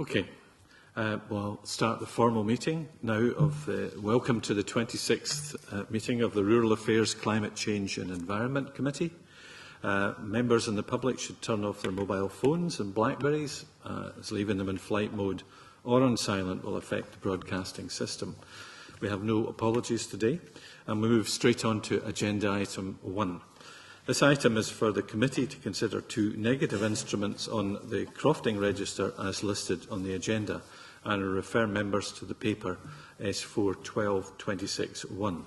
Okay. We'll start the formal meeting now of the welcome to the 26th meeting of the Rural Affairs, Climate Change and Environment Committee. Members and the public should turn off their mobile phones and Blackberries, as leaving them in flight mode or on silent will affect the broadcasting system. We have no apologies today, and we move straight on to agenda item 1. This item is for the committee to consider 2 negative instruments on the crofting register as listed on the agenda, and I refer members to the paper S4 12-26-1.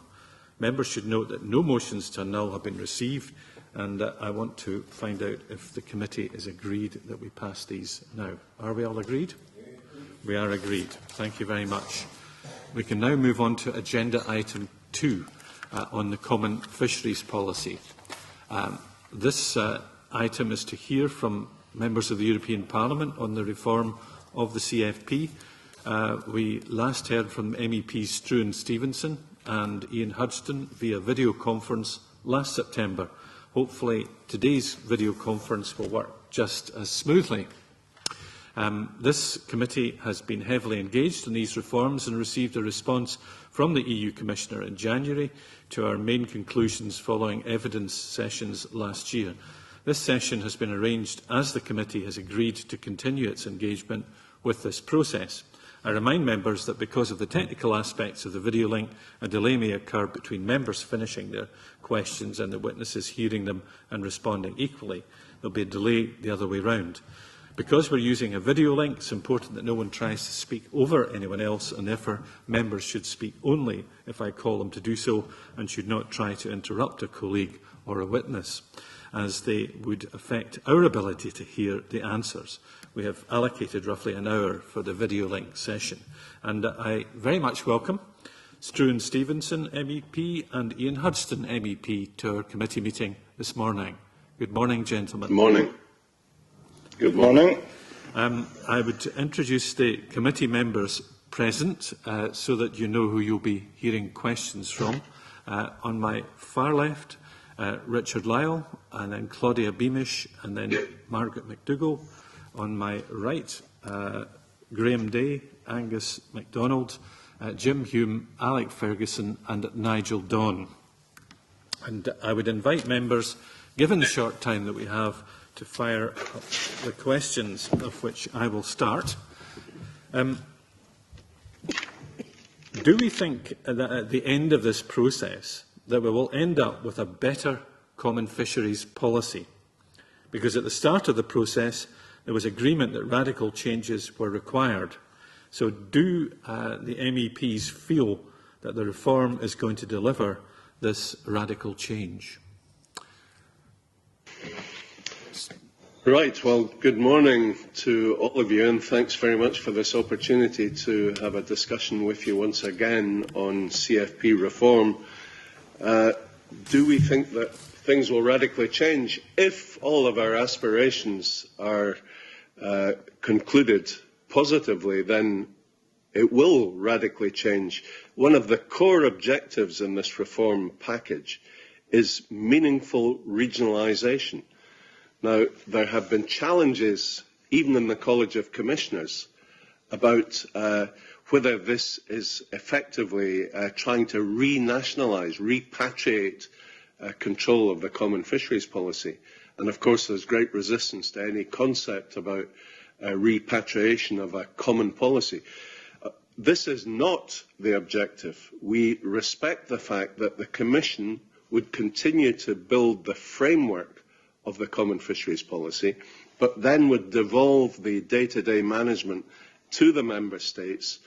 Members should note that no motions to annul have been received, and I want to find out if the committee is agreed that we pass these now. Are we all agreed? We are agreed. Thank you very much. We can now move on to agenda item 2 on the Common Fisheries Policy. This item is to hear from members of the European Parliament on the reform of the CFP. We last heard from MEPs Struan Stevenson and Ian Hudson via video conference last September. Hopefully today's video conference will work just as smoothly. This committee has been heavily engaged in these reforms and received a response from the EU Commissioner in January to our main conclusions following evidence sessions last year. This session has been arranged as the committee has agreed to continue its engagement with this process. I remind members that because of the technical aspects of the video link, a delay may occur between members finishing their questions and the witnesses hearing them and responding equally. There will be a delay the other way round. Because we're using a video link, it's important that no one tries to speak over anyone else, and therefore members should speak only if I call them to do so, and should not try to interrupt a colleague or a witness, as they would affect our ability to hear the answers. We have allocated roughly an hour for the video link session, and I very much welcome Struan Stevenson MEP and Ian Hudson MEP to our committee meeting this morning. Good morning, gentlemen. Good morning. Good morning. I would introduce the committee members present so that you know who you'll be hearing questions from. On my far left, Richard Lyle, and then Claudia Beamish, and then Margaret McDougall. On my right, Graham Day, Angus MacDonald, Jim Hume, Alec Ferguson and Nigel Dawn. And I would invite members, given the short time that we have, to fire up the questions, of which I will start. Do we think that at the end of this process that we will end up with a better common fisheries policy? Because at the start of the process there was agreement that radical changes were required. So do the MEPs feel that the reform is going to deliver this radical change? Right, well, good morning to all of you, and thanks very much for this opportunity to have a discussion with you once again on CFP reform. Do we think that things will radically change? If all of our aspirations are concluded positively, then it will radically change. One of the core objectives in this reform package is meaningful regionalisation. Now, there have been challenges, even in the College of Commissioners, about whether this is effectively trying to renationalise, repatriate control of the common fisheries policy. And of course, there's great resistance to any concept about repatriation of a common policy. This is not the objective. We respect the fact that the Commission would continue to build the framework of the common fisheries policy, but then would devolve the day-to-day management to the member states,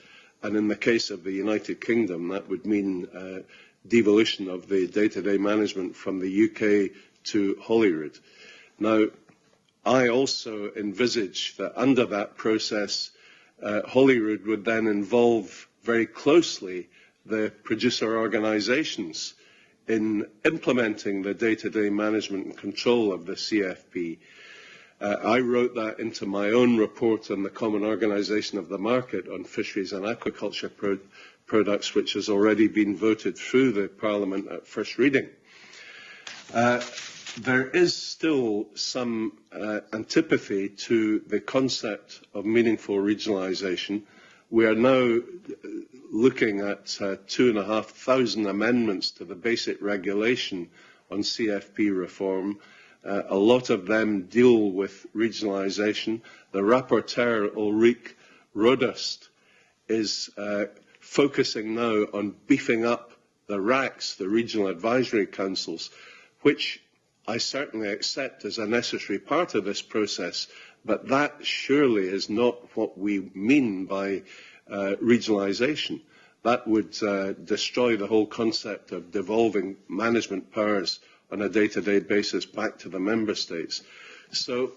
and in the case of the United Kingdom, that would mean devolution of the day-to-day management from the UK to Holyrood. Now, I also envisage that under that process, Holyrood would then involve very closely the producer organisations in implementing the day-to-day management and control of the CFP. I wrote that into my own report on the Common Organisation of the Market on Fisheries and Aquaculture Products, which has already been voted through the Parliament at first reading. there is still some antipathy to the concept of meaningful regionalisation. We are now looking at 2,500 amendments to the basic regulation on CFP reform. A lot of them deal with regionalisation. The rapporteur, Ulrike Rodust, is focusing now on beefing up the RACs, the Regional Advisory Councils, which I certainly accept as a necessary part of this process, but that surely is not what we mean by regionalisation. That would destroy the whole concept of devolving management powers on a day-to-day basis back to the member states. So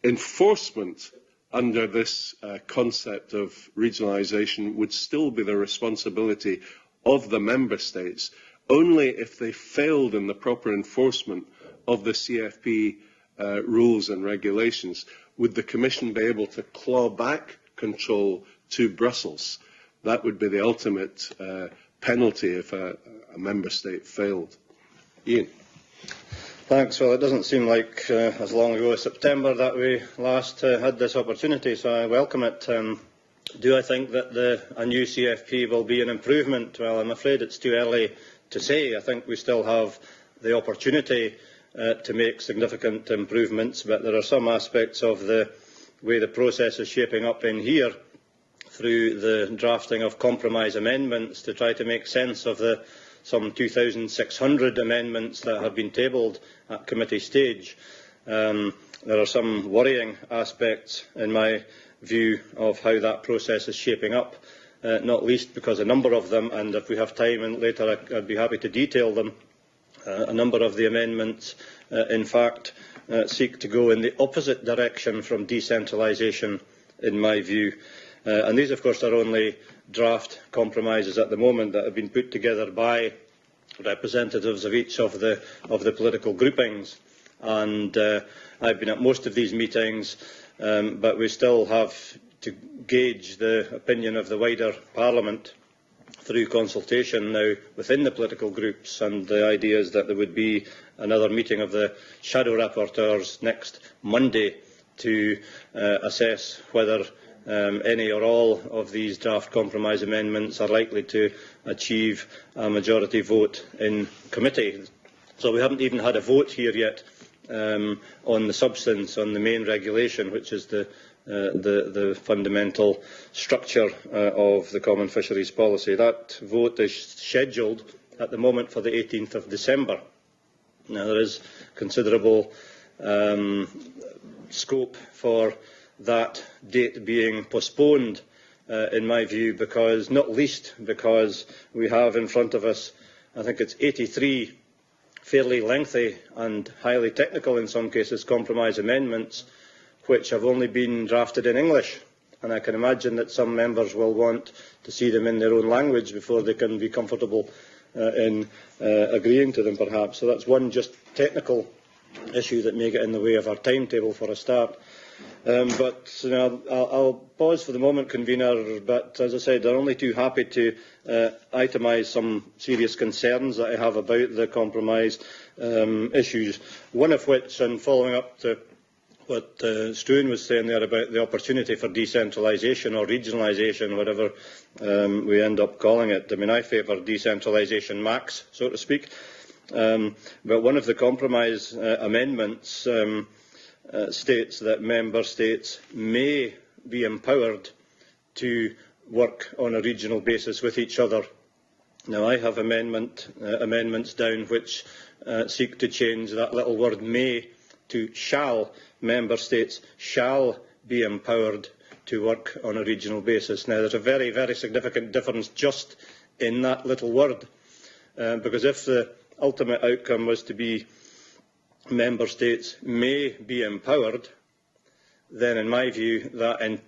enforcement under this concept of regionalisation would still be the responsibility of the member states. Only if they failed in the proper enforcement of the CFP rules and regulations would the Commission be able to claw back control to Brussels. That would be the ultimate penalty if a member state failed. Ian. Thanks. Well, it doesn't seem like as long ago as September that we last had this opportunity, so I welcome it. Do I think that a new CFP will be an improvement? Well, I'm afraid it's too early to say. I think we still have the opportunity to make significant improvements, but there are some aspects of the way the process is shaping up in here through the drafting of compromise amendments to try to make sense of the some 2,600 amendments that have been tabled at committee stage. There are some worrying aspects, in my view, of how that process is shaping up, not least because a number of them, and if we have time and later I'd be happy to detail them, a number of the amendments, in fact, seek to go in the opposite direction from decentralisation, in my view. And these, of course, are only draft compromises at the moment that have been put together by representatives of each of the political groupings. And I've been at most of these meetings, but we still have to gauge the opinion of the wider Parliament through consultation now within the political groups, and the idea is that there would be another meeting of the shadow rapporteurs next Monday to assess whether any or all of these draft compromise amendments are likely to achieve a majority vote in committee. So we haven't even had a vote here yet on the substance, on the main regulation, which is the fundamental structure of the Common Fisheries Policy. That vote is scheduled at the moment for the 18th of December. Now, there is considerable scope for that date being postponed, in my view, because, not least because we have in front of us, I think it's 83 fairly lengthy and highly technical in some cases compromise amendments which have only been drafted in English, and I can imagine that some members will want to see them in their own language before they can be comfortable in agreeing to them, perhaps. So that's one just technical issue that may get in the way of our timetable for a start. But you know, I'll pause for the moment, Convener, but as I said, I'm only too happy to itemise some serious concerns that I have about the compromise issues, one of which, and following up to what Struan was saying there about the opportunity for decentralisation or regionalisation, whatever we end up calling it. I mean, I favour decentralisation max, so to speak. But one of the compromise amendments states that member states may be empowered to work on a regional basis with each other. Now, I have amendments down which seek to change that little word may to shall. Member states shall be empowered to work on a regional basis. Now, there's a very, very significant difference just in that little word, because if the ultimate outcome was to be member states may be empowered, then in my view that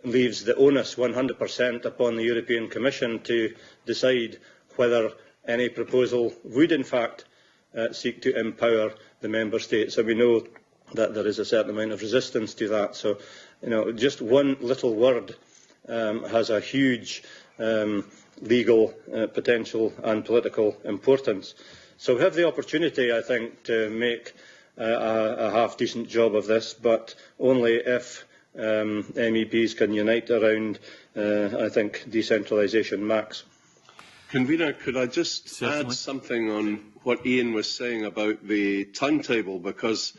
leaves the onus 100% upon the European Commission to decide whether any proposal would in fact seek to empower the member states. And we know that there is a certain amount of resistance to that. So, you know, just one little word has a huge legal potential and political importance. So we have the opportunity, I think, to make a half-decent job of this, but only if MEPs can unite around, I think, decentralisation max. Convener, could I just Certainly. add something on what Ian was saying about the timetable? Because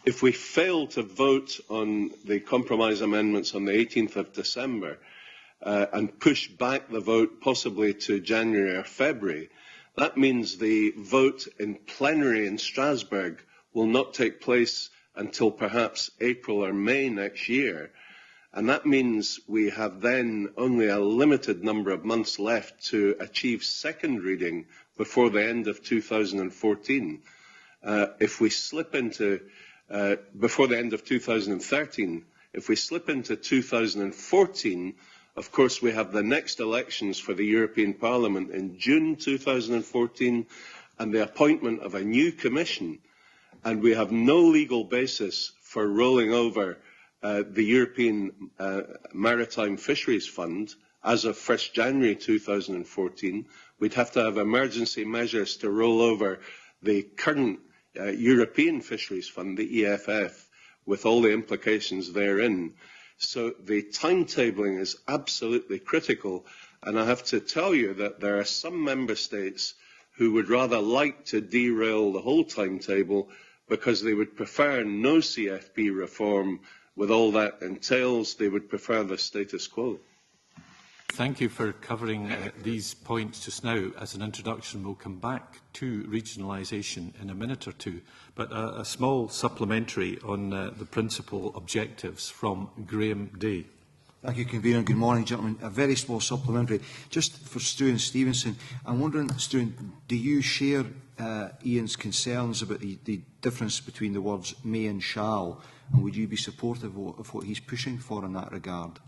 if we fail to vote on the compromise amendments on the 18th of December and push back the vote possibly to January or February, that means the vote in plenary in Strasbourg will not take place until perhaps April or May next year. And that means we have then only a limited number of months left to achieve second reading before the end of 2014. If we slip into, before the end of 2013, if we slip into 2014, of course we have the next elections for the European Parliament in June 2014 and the appointment of a new Commission, and we have no legal basis for rolling over the European Maritime Fisheries Fund as of 1st January 2014. We'd have to have emergency measures to roll over the current European Fisheries Fund, the EFF, with all the implications therein. So the timetabling is absolutely critical, and I have to tell you that there are some member states who would rather like to derail the whole timetable because they would prefer no CFP reform with all that entails. They would prefer the status quo. Thank you for covering these points just now. As an introduction, we'll come back to regionalisation in a minute or two, but a small supplementary on the principal objectives from Graham Day. Thank you, Convener. Good morning, gentlemen. A very small supplementary. Just for Stuart Stevenson, I'm wondering, Stuart, do you share Ian's concerns about the difference between the words may and shall, and would you be supportive of what he's pushing for in that regard?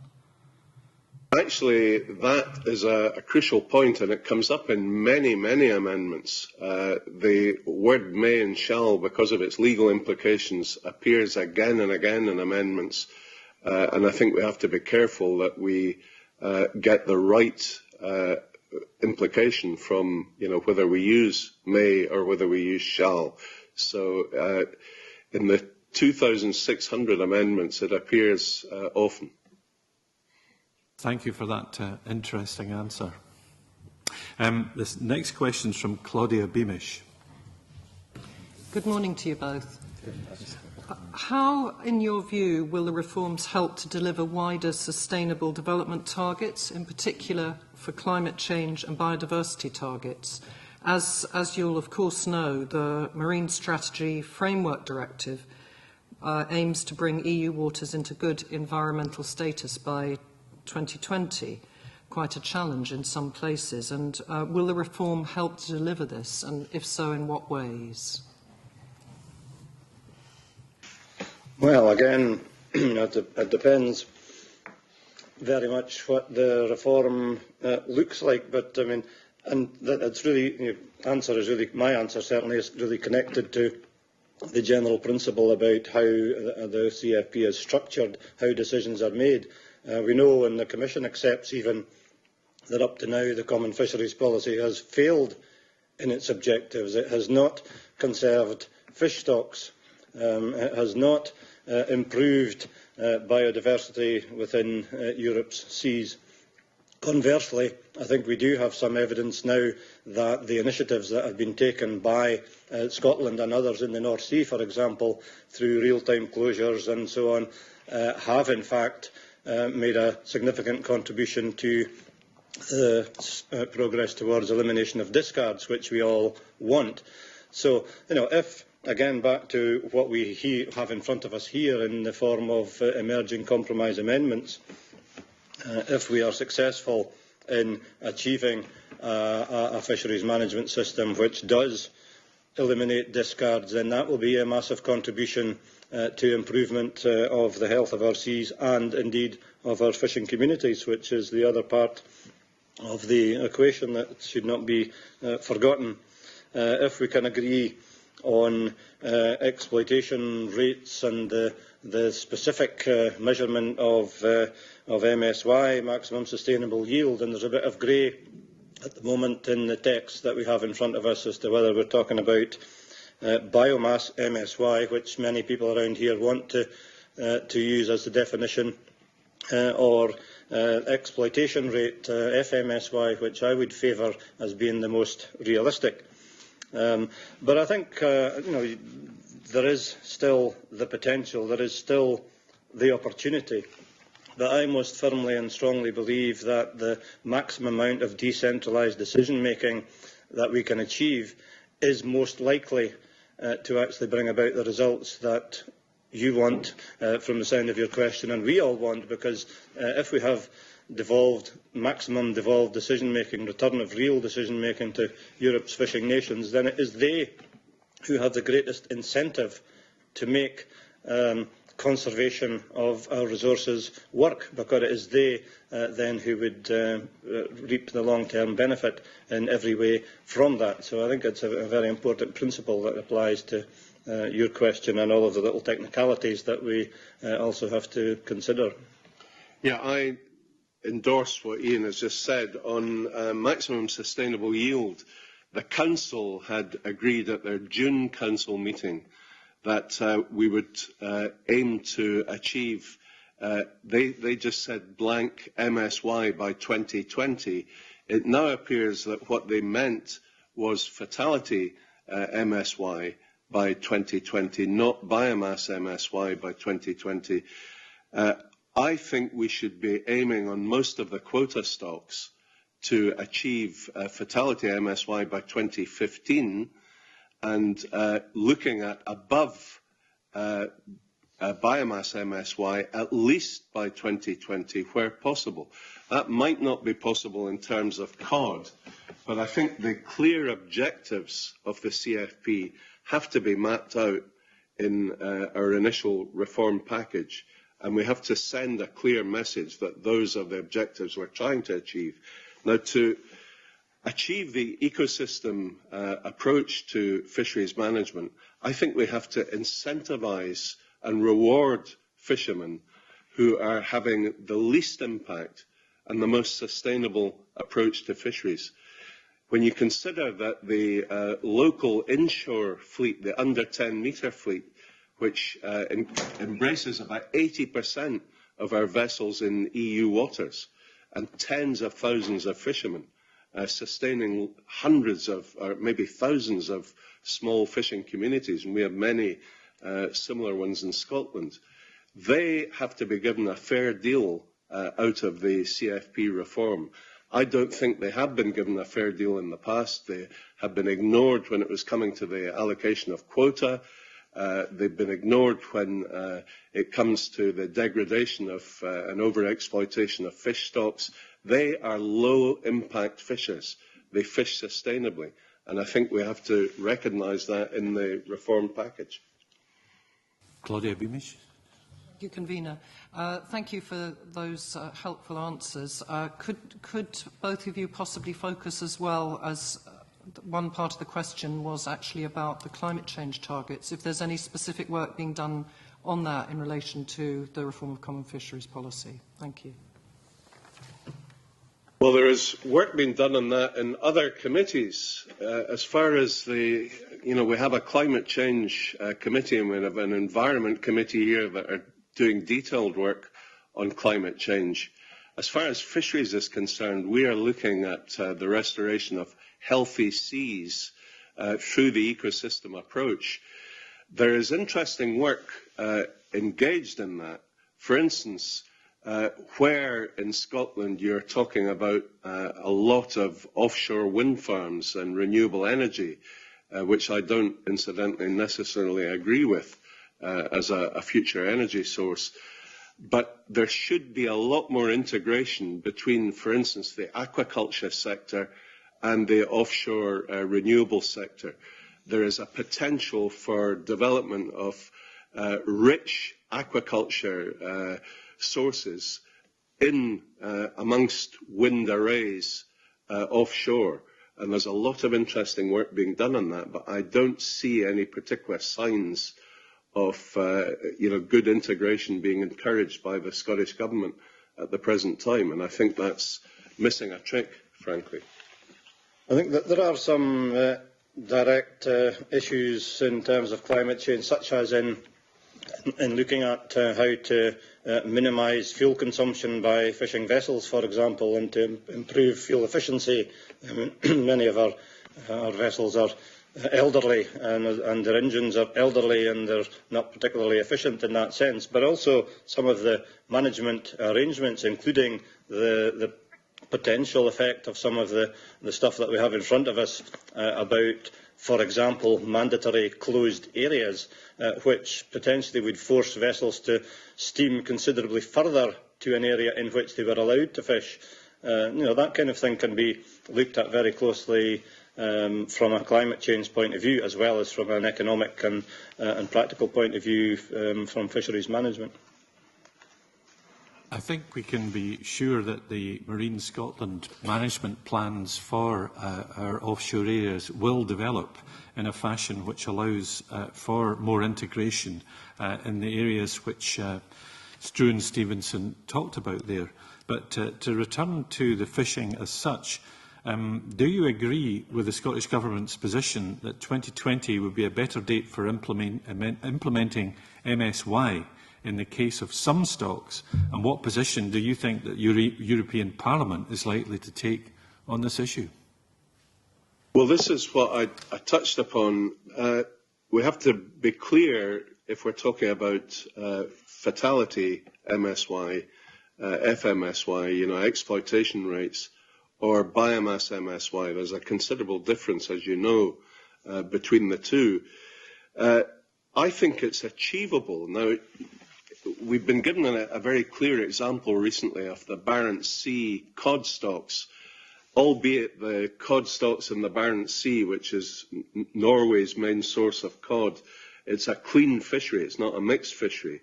Actually, that is a crucial point, and it comes up in many, many amendments. The word may and shall, because of its legal implications, appears again and again in amendments. And I think we have to be careful that we get the right implication from, whether we use may or whether we use shall. So in the 2,600 amendments, it appears often. Thank you for that interesting answer. This next question is from Claudia Beamish. Good morning to you both. How, in your view, will the reforms help to deliver wider sustainable development targets, in particular for climate change and biodiversity targets? As you'll of course know, the Marine Strategy Framework Directive aims to bring EU waters into good environmental status by 2020. Quite a challenge in some places. And will the reform help to deliver this? And if so, in what ways? Well, again, it depends very much what the reform looks like. But I mean, and it's really my answer certainly is really connected to the general principle about how the CFP is structured, how decisions are made. We know, and the Commission accepts even, that up to now the Common Fisheries Policy has failed in its objectives. It has not conserved fish stocks. It has not improved biodiversity within Europe's seas. Conversely, I think we do have some evidence now that the initiatives that have been taken by Scotland and others in the North Sea, for example, through real-time closures and so on, have in fact made a significant contribution to the progress towards elimination of discards, which we all want. So, if, again, back to what we have in front of us here in the form of emerging compromise amendments, if we are successful in achieving a fisheries management system which does eliminate discards, then that will be a massive contribution to improvement of the health of our seas and indeed of our fishing communities, which is the other part of the equation that should not be forgotten. If we can agree on exploitation rates and the specific measurement of MSY, maximum sustainable yield, and there's a bit of grey at the moment in the text that we have in front of us as to whether we're talking about biomass MSY, which many people around here want to use as the definition, or exploitation rate FMSY, which I would favour as being the most realistic. But I think there is still the potential, there is still the opportunity. But I most firmly and strongly believe that the maximum amount of decentralised decision-making that we can achieve is most likely to actually bring about the results that you want from the sound of your question, and we all want, because if we have maximum devolved decision-making, return of real decision-making to Europe's fishing nations, then it is they who have the greatest incentive to make conservation of our resources work, because it is they then who would reap the long-term benefit in every way from that. So I think it's a very important principle that applies to your question and all of the little technicalities that we also have to consider. Yeah, I endorse what Ian has just said. On maximum sustainable yield, the Council had agreed at their June Council meeting that we would aim to achieve, they just said blank MSY by 2020. It now appears that what they meant was fatality MSY by 2020, not biomass MSY by 2020. I think we should be aiming on most of the quota stocks to achieve fatality MSY by 2015, and looking at above biomass MSY at least by 2020 where possible. That might not be possible in terms of cod, but I think the clear objectives of the CFP have to be mapped out in our initial reform package, and we have to send a clear message that those are the objectives we're trying to achieve. Now, to achieve the ecosystem approach to fisheries management, I think we have to incentivise and reward fishermen who are having the least impact and the most sustainable approach to fisheries. When you consider that the local inshore fleet, the under 10 metre fleet, which embraces about 80% of our vessels in EU waters and tens of thousands of fishermen, sustaining hundreds of, or maybe thousands of small fishing communities, and we have many similar ones in Scotland. They have to be given a fair deal out of the CFP reform. I don't think they have been given a fair deal in the past. They have been ignored when it was coming to the allocation of quota. They've been ignored when it comes to the degradation of and over-exploitation of fish stocks. They are low-impact fishers. They fish sustainably. And I think we have to recognise that in the reform package. Claudia Beamish. Thank you, Convener. Thank you for those helpful answers. Could both of you possibly focus as well, as one part of the question was actually about the climate change targets, if there's any specific work being done on that in relation to the reform of common fisheries policy? Thank you. Well, there is work being done on that in other committees. As far as the, we have a climate change committee and we have an environment committee here that are doing detailed work on climate change. As far as fisheries is concerned, we are looking at the restoration of healthy seas through the ecosystem approach. There is interesting work engaged in that. For instance, where in Scotland you're talking about a lot of offshore wind farms and renewable energy, which I don't incidentally necessarily agree with as a future energy source. But there should be a lot more integration between, for instance, the aquaculture sector and the offshore renewable sector. There is a potential for development of rich aquaculture sources in amongst wind arrays offshore, and there's a lot of interesting work being done on that, but I don't see any particular signs of good integration being encouraged by the Scottish Government at the present time, and I think that's missing a trick, frankly. I think that there are some direct issues in terms of climate change, such as in looking at how to minimise fuel consumption by fishing vessels, for example, and to improve fuel efficiency. Many of our vessels are elderly, and their engines are elderly, and they're not particularly efficient in that sense. But also some of the management arrangements, including the potential effect of some of the stuff that we have in front of us about, for example, mandatory closed areas, which potentially would force vessels to steam considerably further to an area in which they were allowed to fish. That kind of thing can be looked at very closely from a climate change point of view, as well as from an economic and practical point of view from fisheries management. I think we can be sure that the Marine Scotland management plans for our offshore areas will develop in a fashion which allows for more integration in the areas which Struan Stevenson talked about there. But to return to the fishing as such, do you agree with the Scottish Government's position that 2020 would be a better date for implementing MSY in the case of some stocks, and what position do you think that European Parliament is likely to take on this issue? Well, this is what I touched upon. We have to be clear if we're talking about fatality MSY, FMSY, exploitation rates, or biomass MSY. There's a considerable difference, as you know, between the two. I think it's achievable. Now, we've been given a very clear example recently of the Barents Sea cod stocks, albeit the cod stocks in the Barents Sea, which is Norway's main source of cod, it's a clean fishery, it's not a mixed fishery.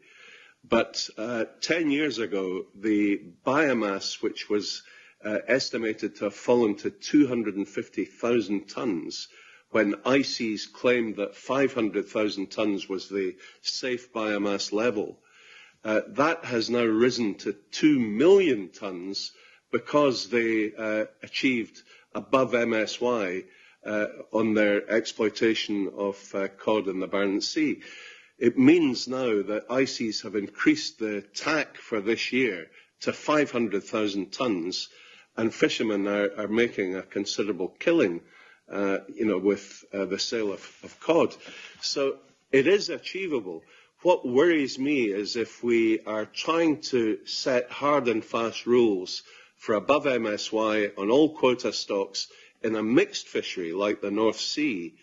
But 10 years ago, the biomass, which was estimated to have fallen to 250,000 tonnes, when ICES claimed that 500,000 tonnes was the safe biomass level, that has now risen to 2 million tonnes because they achieved above MSY on their exploitation of cod in the Barents Sea. It means now that ICES have increased the TAC for this year to 500,000 tonnes, and fishermen are making a considerable killing, with the sale of cod. So it is achievable. What worries me is if we are trying to set hard and fast rules for above MSY on all quota stocks in a mixed fishery like the North Sea,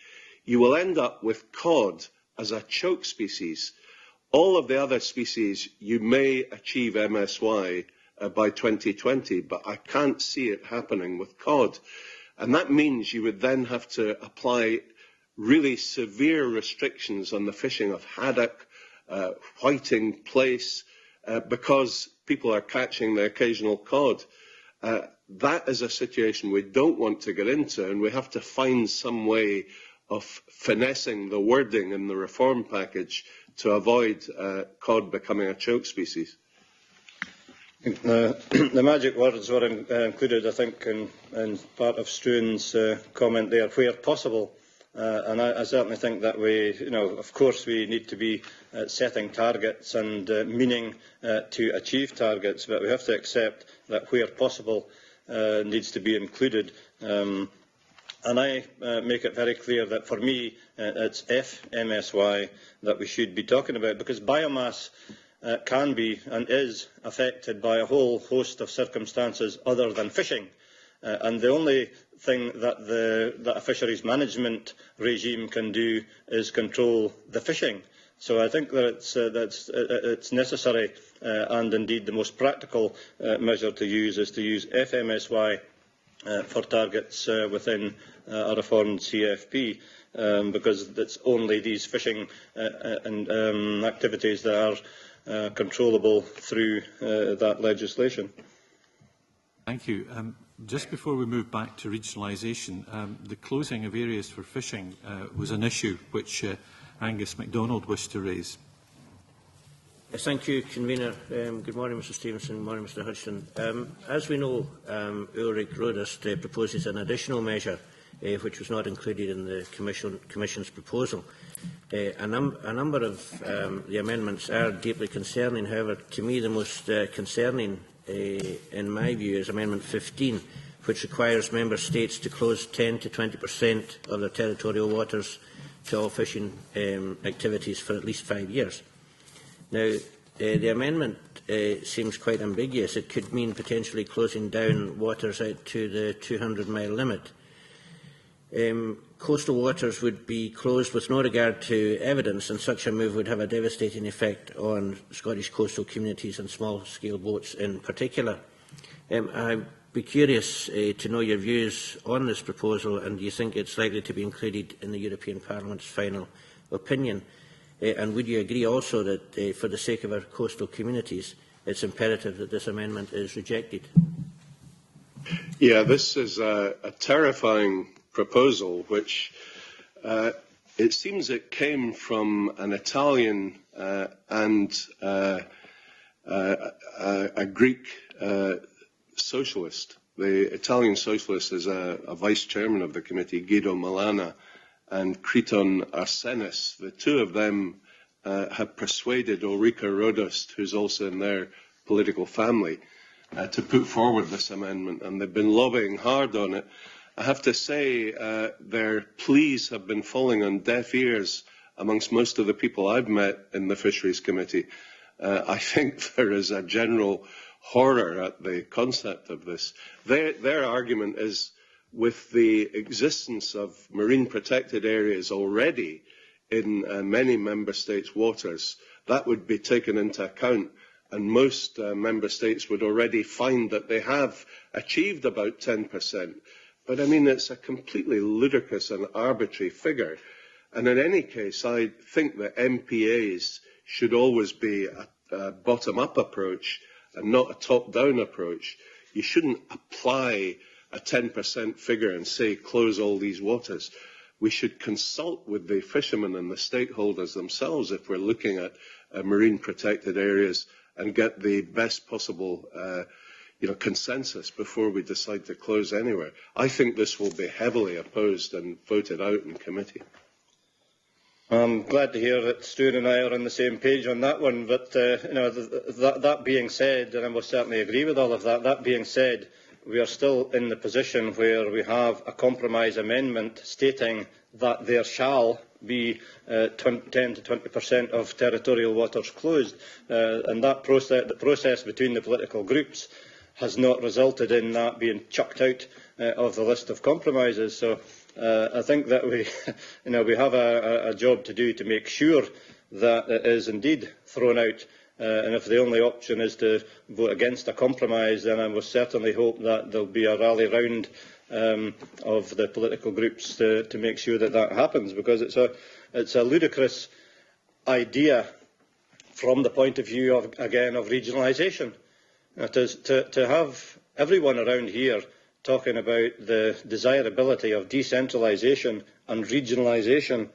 you will end up with cod as a choke species. All of the other species, you may achieve MSY by 2020, but I can't see it happening with cod. And that means you would then have to apply really severe restrictions on the fishing of haddock, whiting, plaice, because people are catching the occasional cod. That is a situation we don't want to get into, and we have to find some way of finessing the wording in the reform package to avoid cod becoming a choke species. The magic words were included, I think, in part of Struan's comment there, where possible. And I certainly think that we, of course, we need to be setting targets and meaning to achieve targets, but we have to accept that where possible needs to be included. And I make it very clear that for me, it's FMSY that we should be talking about, because biomass can be and is affected by a whole host of circumstances other than fishing. And the only thing that a fisheries management regime can do is control the fishing. So I think that it's necessary, and indeed the most practical measure to use is to use FMSY for targets within a reformed CFP, because it's only these fishing and activities that are controllable through that legislation. Thank you. Just before we move back to regionalisation, the closing of areas for fishing was an issue which Angus MacDonald wished to raise. Yes, thank you, Convener. Good morning, Mr Stevenson. Good morning, Mr Hudson. As we know, Ulrich Rodust proposes an additional measure which was not included in the Commission's proposal. A number of the amendments are deeply concerning. However, to me the most concerning, in my view, is Amendment 15, which requires Member States to close 10 to 20% of their territorial waters to all fishing activities for at least 5 years. Now, the amendment seems quite ambiguous. It could mean potentially closing down waters out to the 200-mile limit. Coastal waters would be closed with no regard to evidence, and such a move would have a devastating effect on Scottish coastal communities and small-scale boats in particular. I'd be curious to know your views on this proposal, and do you think it's likely to be included in the European Parliament's final opinion? And would you agree also that, for the sake of our coastal communities, it's imperative that this amendment is rejected? Yeah, this is a terrifying proposal, which it seems it came from an Italian and a Greek socialist. The Italian socialist is a vice chairman of the committee, Guido Milana, and Kriton Arsenis. The two of them have persuaded Ulrika Rodust, who's also in their political family, to put forward this amendment, and they've been lobbying hard on it. I have to say their pleas have been falling on deaf ears amongst most of the people I've met in the Fisheries Committee. I think there is a general horror at the concept of this. Their argument is, with the existence of marine protected areas already in many member states' waters, that would be taken into account, and most member states would already find that they have achieved about 10%. But I mean, it's a completely ludicrous and arbitrary figure. And in any case, I think that MPAs should always be a bottom-up approach and not a top-down approach. You shouldn't apply a 10% figure and say close all these waters. We should consult with the fishermen and the stakeholders themselves if we're looking at marine protected areas, and get the best possible consensus before we decide to close anywhere. I think this will be heavily opposed and voted out in committee. I'm glad to hear that Stuart and I are on the same page on that one, but that being said, and I most certainly agree with all of that, that being said, we are still in the position where we have a compromise amendment stating that there shall be 10 to 20% of territorial waters closed, and that the process between the political groups has not resulted in that being chucked out of the list of compromises. So I think that we have a job to do to make sure that it is indeed thrown out. And if the only option is to vote against a compromise, then I will certainly hope that there will be a rally round of the political groups to make sure that that happens, because it's a ludicrous idea from the point of view of, again, of regionalisation. To have everyone around here talking about the desirability of decentralisation and regionalisation,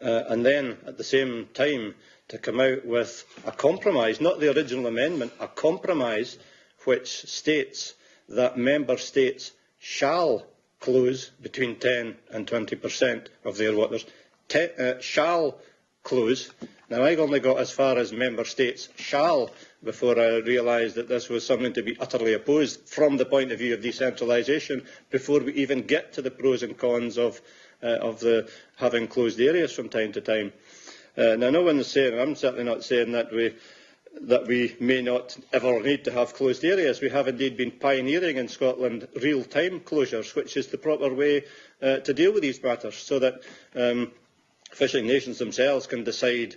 and then at the same time to come out with a compromise, not the original amendment, a compromise which states that member states shall close between 10 and 20% of their waters. Shall close. Now, I've only got as far as member states shall before I realised that this was something to be utterly opposed from the point of view of decentralisation, before we even get to the pros and cons of the having closed areas from time to time. Now, no one is saying, and I'm certainly not saying that we may not ever need to have closed areas. We have indeed been pioneering in Scotland real-time closures, which is the proper way to deal with these matters, so that fishing nations themselves can decide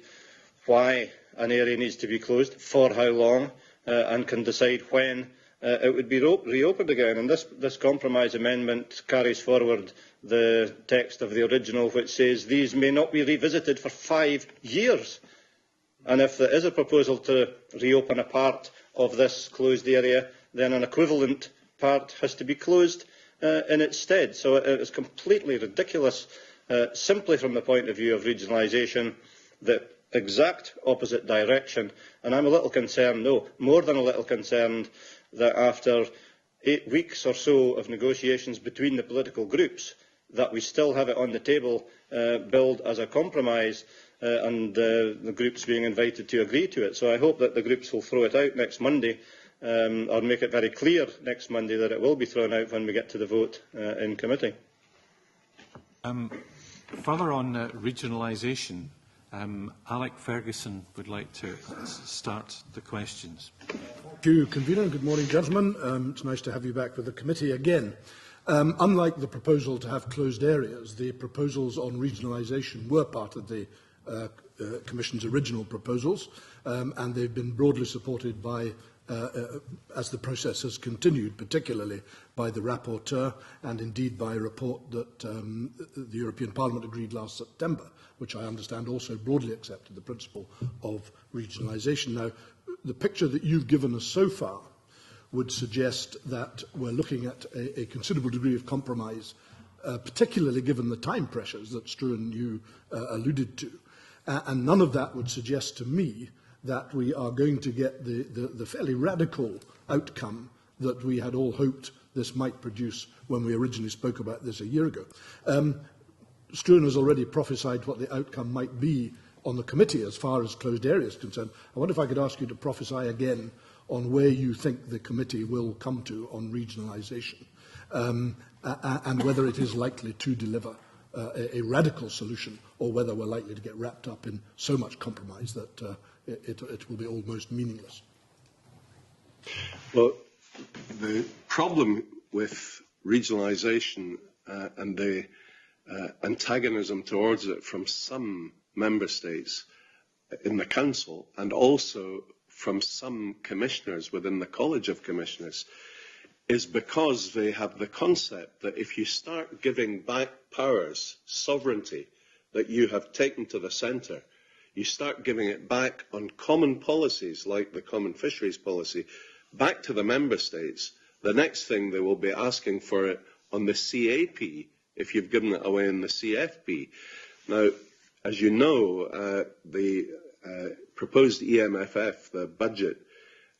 why an area needs to be closed, for how long, and can decide when it would be reopened again. And this compromise amendment carries forward the text of the original, which says these may not be revisited for 5 years. And if there is a proposal to reopen a part of this closed area, then an equivalent part has to be closed in its stead. So it is completely ridiculous, simply from the point of view of regionalisation, the exact opposite direction. And I'm a little concerned, no, more than a little concerned, that after 8 weeks or so of negotiations between the political groups, that we still have it on the table, billed as a compromise, and the groups being invited to agree to it. So I hope that the groups will throw it out next Monday, or make it very clear next Monday that it will be thrown out when we get to the vote in committee. Further on regionalisation, Alec Ferguson would like to start the questions. Thank you, Convener. Good morning, gentlemen. It's nice to have you back with the committee again. Unlike the proposal to have closed areas, the proposals on regionalisation were part of the Commission's original proposals, and they've been broadly supported by, as the process has continued, particularly by the rapporteur and indeed by a report that the European Parliament agreed last September, which I understand also broadly accepted the principle of regionalisation. Now, the picture that you've given us so far would suggest that we're looking at a considerable degree of compromise, particularly given the time pressures that Struan you alluded to. And none of that would suggest to me that we are going to get the fairly radical outcome that we had all hoped this might produce when we originally spoke about this a year ago. Struan has already prophesied what the outcome might be on the committee as far as closed areas is concerned. I wonder if I could ask you to prophesy again on where you think the committee will come to on regionalisation, and whether it is likely to deliver a radical solution, or whether we're likely to get wrapped up in so much compromise that it will be almost meaningless. Well, the problem with regionalisation and the antagonism towards it from some member states in the Council, and also from some commissioners within the College of Commissioners, is because they have the concept that if you start giving back powers, sovereignty, that you have taken to the centre, you start giving it back on common policies like the common fisheries policy, back to the member states, the next thing they will be asking for it on the CAP if you've given it away in the CFP. Now, as you know, the proposed EMFF, the budget,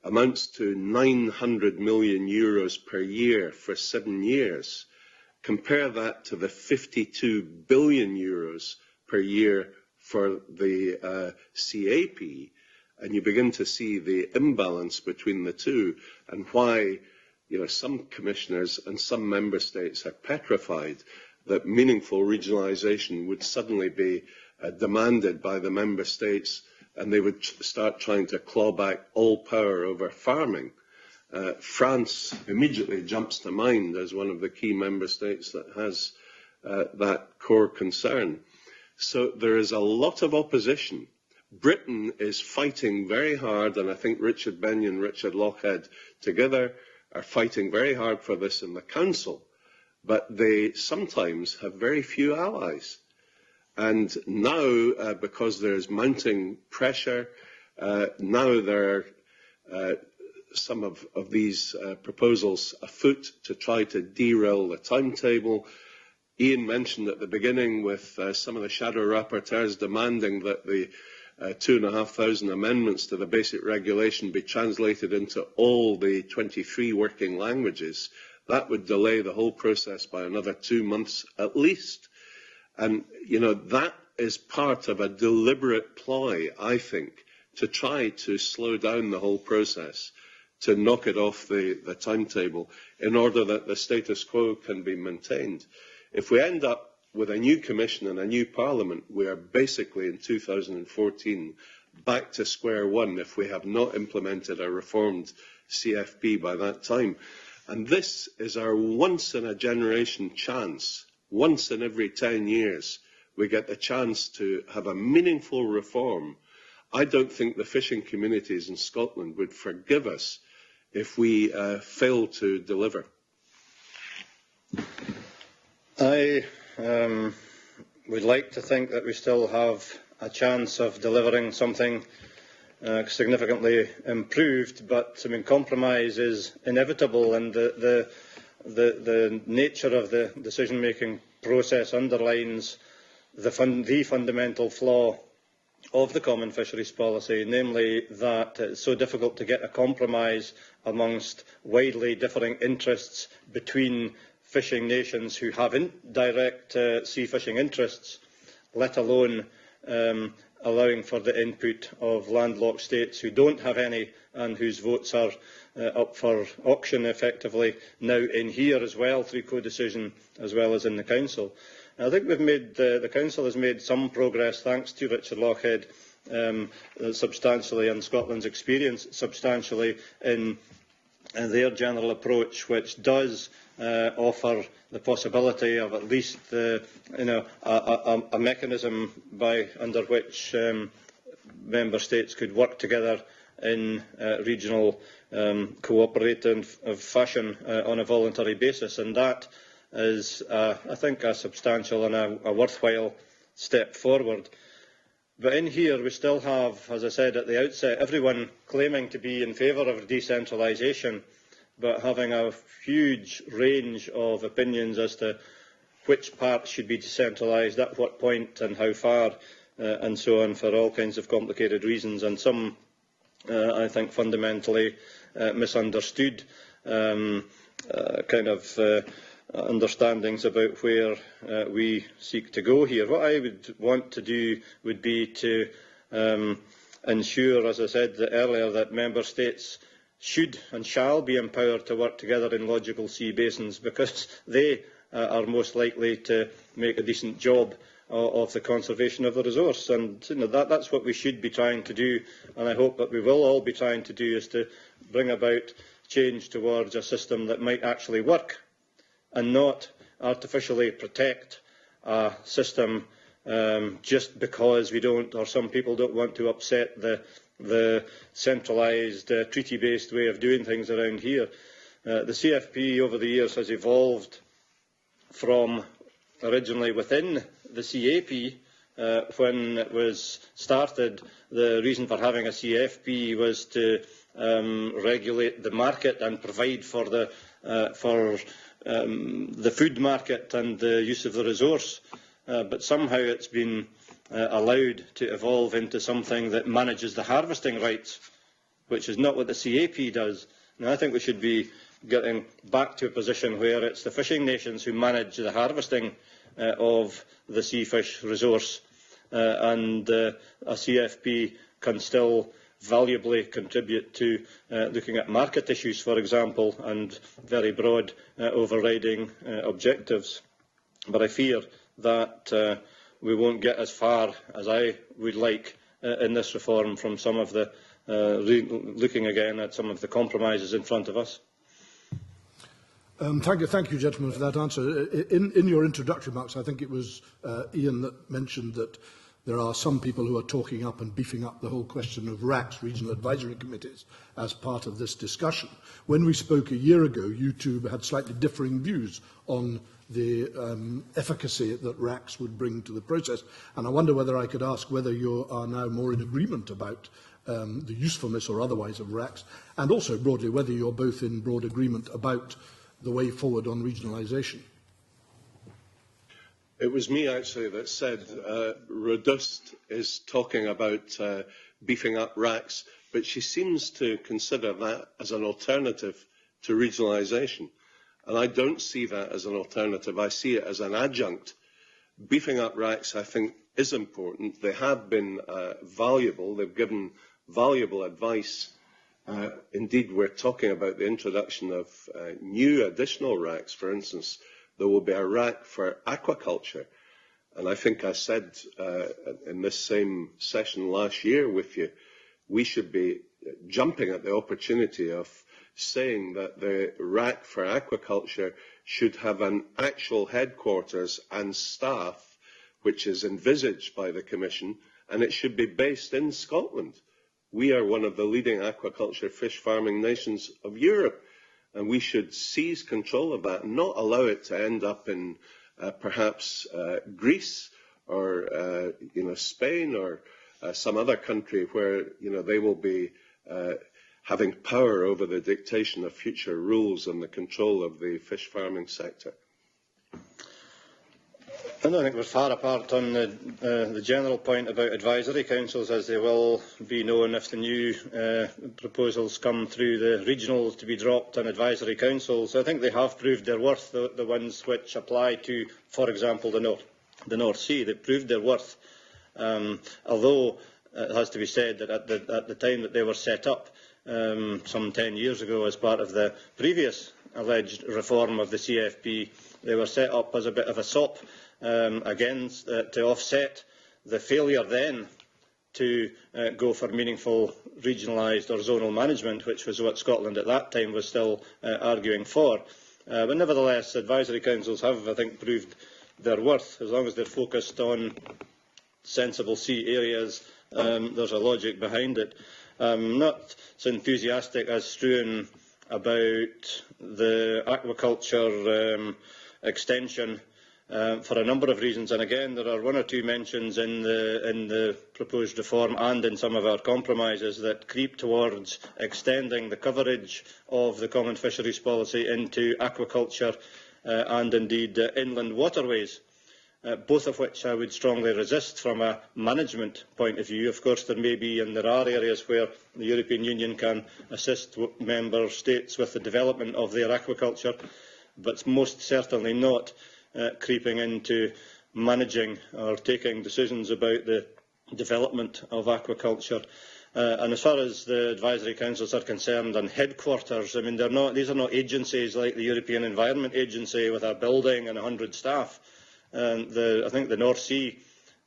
amounts to €900 million per year for 7 years. Compare that to the €52 billion per year for the CAP, and you begin to see the imbalance between the two, and why some commissioners and some member states are petrified that meaningful regionalisation would suddenly be demanded by the member states, and they would start trying to claw back all power over farming. France immediately jumps to mind as one of the key member states that has that core concern. So there is a lot of opposition. Britain is fighting very hard, and I think Richard Benyon, Richard Lochhead together are fighting very hard for this in the Council, but they sometimes have very few allies. And now, because there is mounting pressure, now there are some of these proposals afoot to try to derail the timetable. Ian mentioned at the beginning with some of the shadow rapporteurs demanding that the 2,500 amendments to the basic regulation be translated into all the 23 working languages. That would delay the whole process by another 2 months at least. And, that is part of a deliberate ploy, I think, to try to slow down the whole process, to knock it off the timetable, in order that the status quo can be maintained. If we end up with a new Commission and a new Parliament, we are basically in 2014 back to square one if we have not implemented a reformed CFP by that time. And this is our once-in-a-generation chance. Once in every 10 years, we get the chance to have a meaningful reform. I don't think the fishing communities in Scotland would forgive us if we fail to deliver. I would like to think that we still have a chance of delivering something significantly improved, but compromise is inevitable, and the nature of the decision-making process underlines the fundamental flaw of the common fisheries policy, namely that it's so difficult to get a compromise amongst widely differing interests between fishing nations who have direct sea fishing interests, let alone allowing for the input of landlocked states who don't have any and whose votes are up for auction effectively now in here as well through co-decision as well as in the Council. I think the Council has made some progress thanks to Richard Lochhead substantially, and Scotland's experience substantially in their general approach, which does offer the possibility of at least a mechanism under which member states could work together in regional cooperative fashion on a voluntary basis, and that is, I think, a substantial and a worthwhile step forward. But in here we still have, as I said at the outset, everyone claiming to be in favour of decentralisation, but having a huge range of opinions as to which parts should be decentralised, at what point and how far, and so on, for all kinds of complicated reasons, and some, I think, fundamentally misunderstood understandings about where we seek to go here. What I would want to do would be to ensure, as I said earlier, that member states should and shall be empowered to work together in logical sea basins, because they are most likely to make a decent job of the conservation of the resource. And that's what we should be trying to do, and I hope that we will all be trying to do, is to bring about change towards a system that might actually work, and not artificially protect a system just because we don't, or some people don't want to upset the centralised, treaty-based way of doing things around here. The CFP over the years has evolved from originally within the CAP. When it was started, the reason for having a CFP was to regulate the market and provide for the food market and the use of the resource, but somehow it's been allowed to evolve into something that manages the harvesting rights, which is not what the CAP does. Now, I think we should be getting back to a position where it's the fishing nations who manage the harvesting of the sea fish resource, and a CFP can still valuably contribute to looking at market issues, for example, and very broad overriding objectives. But I fear that we won't get as far as I would like in this reform from some of the looking again at some of the compromises in front of us. Thank you, gentlemen, for that answer. In your introductory remarks, I think it was Ian that mentioned that there are some people who are talking up and beefing up the whole question of RACs, Regional Advisory Committees, as part of this discussion. When we spoke a year ago, you two had slightly differing views on the efficacy that RACs would bring to the process. And I wonder whether I could ask whether you are now more in agreement about the usefulness or otherwise of RACs, and also broadly whether you're both in broad agreement about the way forward on regionalisation. It was me, actually, that said Rodust is talking about beefing up RACs, but she seems to consider that as an alternative to regionalisation. And I don't see that as an alternative. I see it as an adjunct. Beefing up RACs, I think, is important. They have been valuable. They've given valuable advice. Indeed, we're talking about the introduction of new additional RACs. For instance, there will be a RAC for aquaculture. And I think I said in this same session last year with you, we should be jumping at the opportunity of saying that the RAC for aquaculture should have an actual headquarters and staff, which is envisaged by the Commission, and it should be based in Scotland. We are one of the leading aquaculture fish farming nations of Europe, and we should seize control of that and not allow it to end up in perhaps Greece or Spain or some other country where they will be having power over the dictation of future rules and the control of the fish farming sector. I don't think we're far apart on the general point about advisory councils, as they will be known if the new proposals come through the regionals to be dropped on advisory councils. I think they have proved their worth, the ones which apply to, for example, the North Sea. They've proved their worth, although it has to be said that at the time that they were set up, some 10 years ago, as part of the previous alleged reform of the CFP, they were set up as a bit of a sop, against to offset the failure then to go for meaningful regionalised or zonal management, which was what Scotland at that time was still arguing for. But nevertheless, advisory councils have, I think, proved their worth. As long as they're focused on sensible sea areas, there's a logic behind it. I'm not so enthusiastic as Struan about the aquaculture extension, for a number of reasons, and again there are one or two mentions in the proposed reform and in some of our compromises that creep towards extending the coverage of the common fisheries policy into aquaculture and indeed inland waterways, both of which I would strongly resist from a management point of view. Of course, there may be and there are areas where the European Union can assist member states with the development of their aquaculture, but most certainly not creeping into managing or taking decisions about the development of aquaculture. And as far as the advisory councils are concerned and headquarters, I mean, these are not agencies like the European Environment Agency with a building and 100 staff. I think the North Sea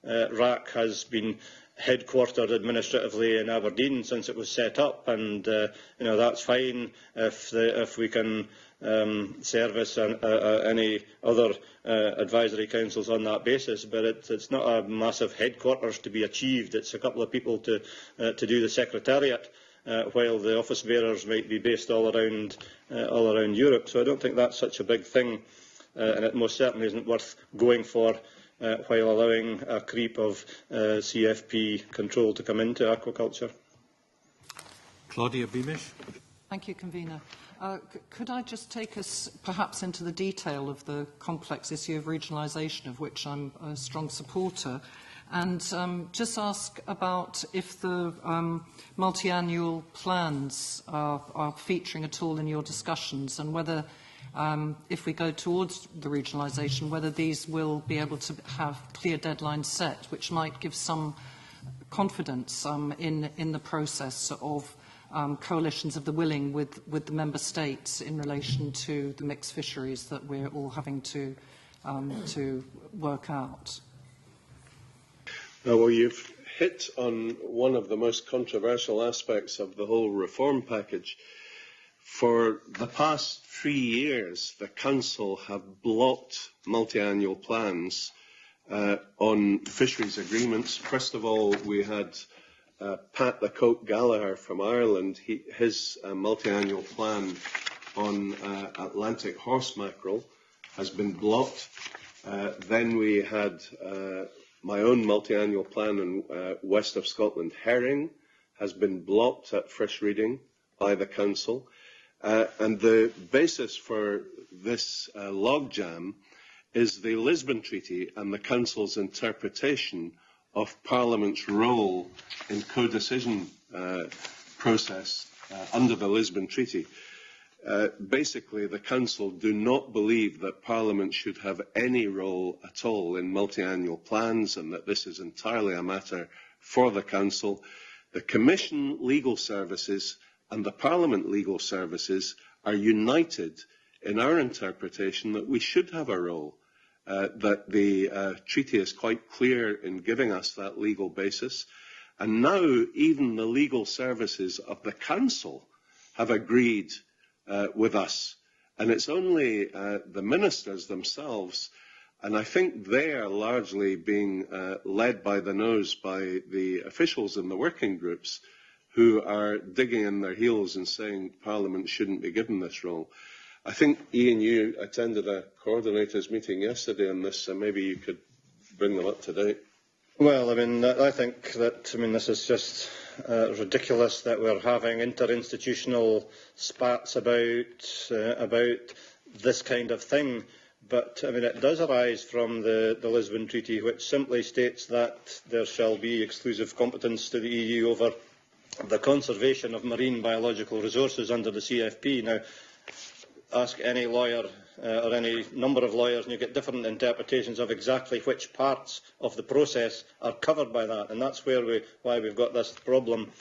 RAC has been headquartered administratively in Aberdeen since it was set up, and that's fine if we can service any other advisory councils on that basis, but it's not a massive headquarters to be achieved. It's a couple of people to do the secretariat, while the office bearers might be based all around Europe. So I don't think that's such a big thing, and it most certainly isn't worth going for while allowing a creep of CFP control to come into aquaculture. Claudia Beamish. Thank you, Convener. Could I just take us perhaps into the detail of the complex issue of regionalisation, of which I'm a strong supporter, and just ask about if the multi-annual plans are featuring at all in your discussions, and whether, if we go towards the regionalisation, whether these will be able to have clear deadlines set, which might give some confidence in the process of coalitions of the willing with the member states in relation to the mixed fisheries that we're all having to work out. Well, you've hit on one of the most controversial aspects of the whole reform package. For the past 3 years, the Council have blocked multi-annual plans on fisheries agreements. First of all, we had Pat the Coke Gallagher from Ireland. His multi-annual plan on Atlantic horse mackerel has been blocked. Then we had my own multi-annual plan on west of Scotland herring has been blocked at first reading by the Council. And the basis for this logjam is the Lisbon Treaty and the Council's interpretation of Parliament's role in co-decision process under the Lisbon Treaty. Basically, the Council do not believe that Parliament should have any role at all in multi-annual plans, and that this is entirely a matter for the Council. The Commission legal services and the Parliament legal services are united in our interpretation that we should have a role, that the treaty is quite clear in giving us that legal basis. And now even the legal services of the Council have agreed with us. And it's only the ministers themselves, and I think they are largely being led by the nose by the officials in the working groups, who are digging in their heels and saying Parliament shouldn't be given this role. I think, Ian, you attended a coordinators meeting yesterday on this, so maybe you could bring them up to date. Well, I mean, I think that, this is just ridiculous that we're having interinstitutional spats about this kind of thing. but I mean, it does arise from the Lisbon Treaty, which simply states that there shall be exclusive competence to the EU over the conservation of marine biological resources under the CFP. Now, ask any lawyer or any number of lawyers and you get different interpretations of exactly which parts of the process are covered by that, and that's why we've got this problem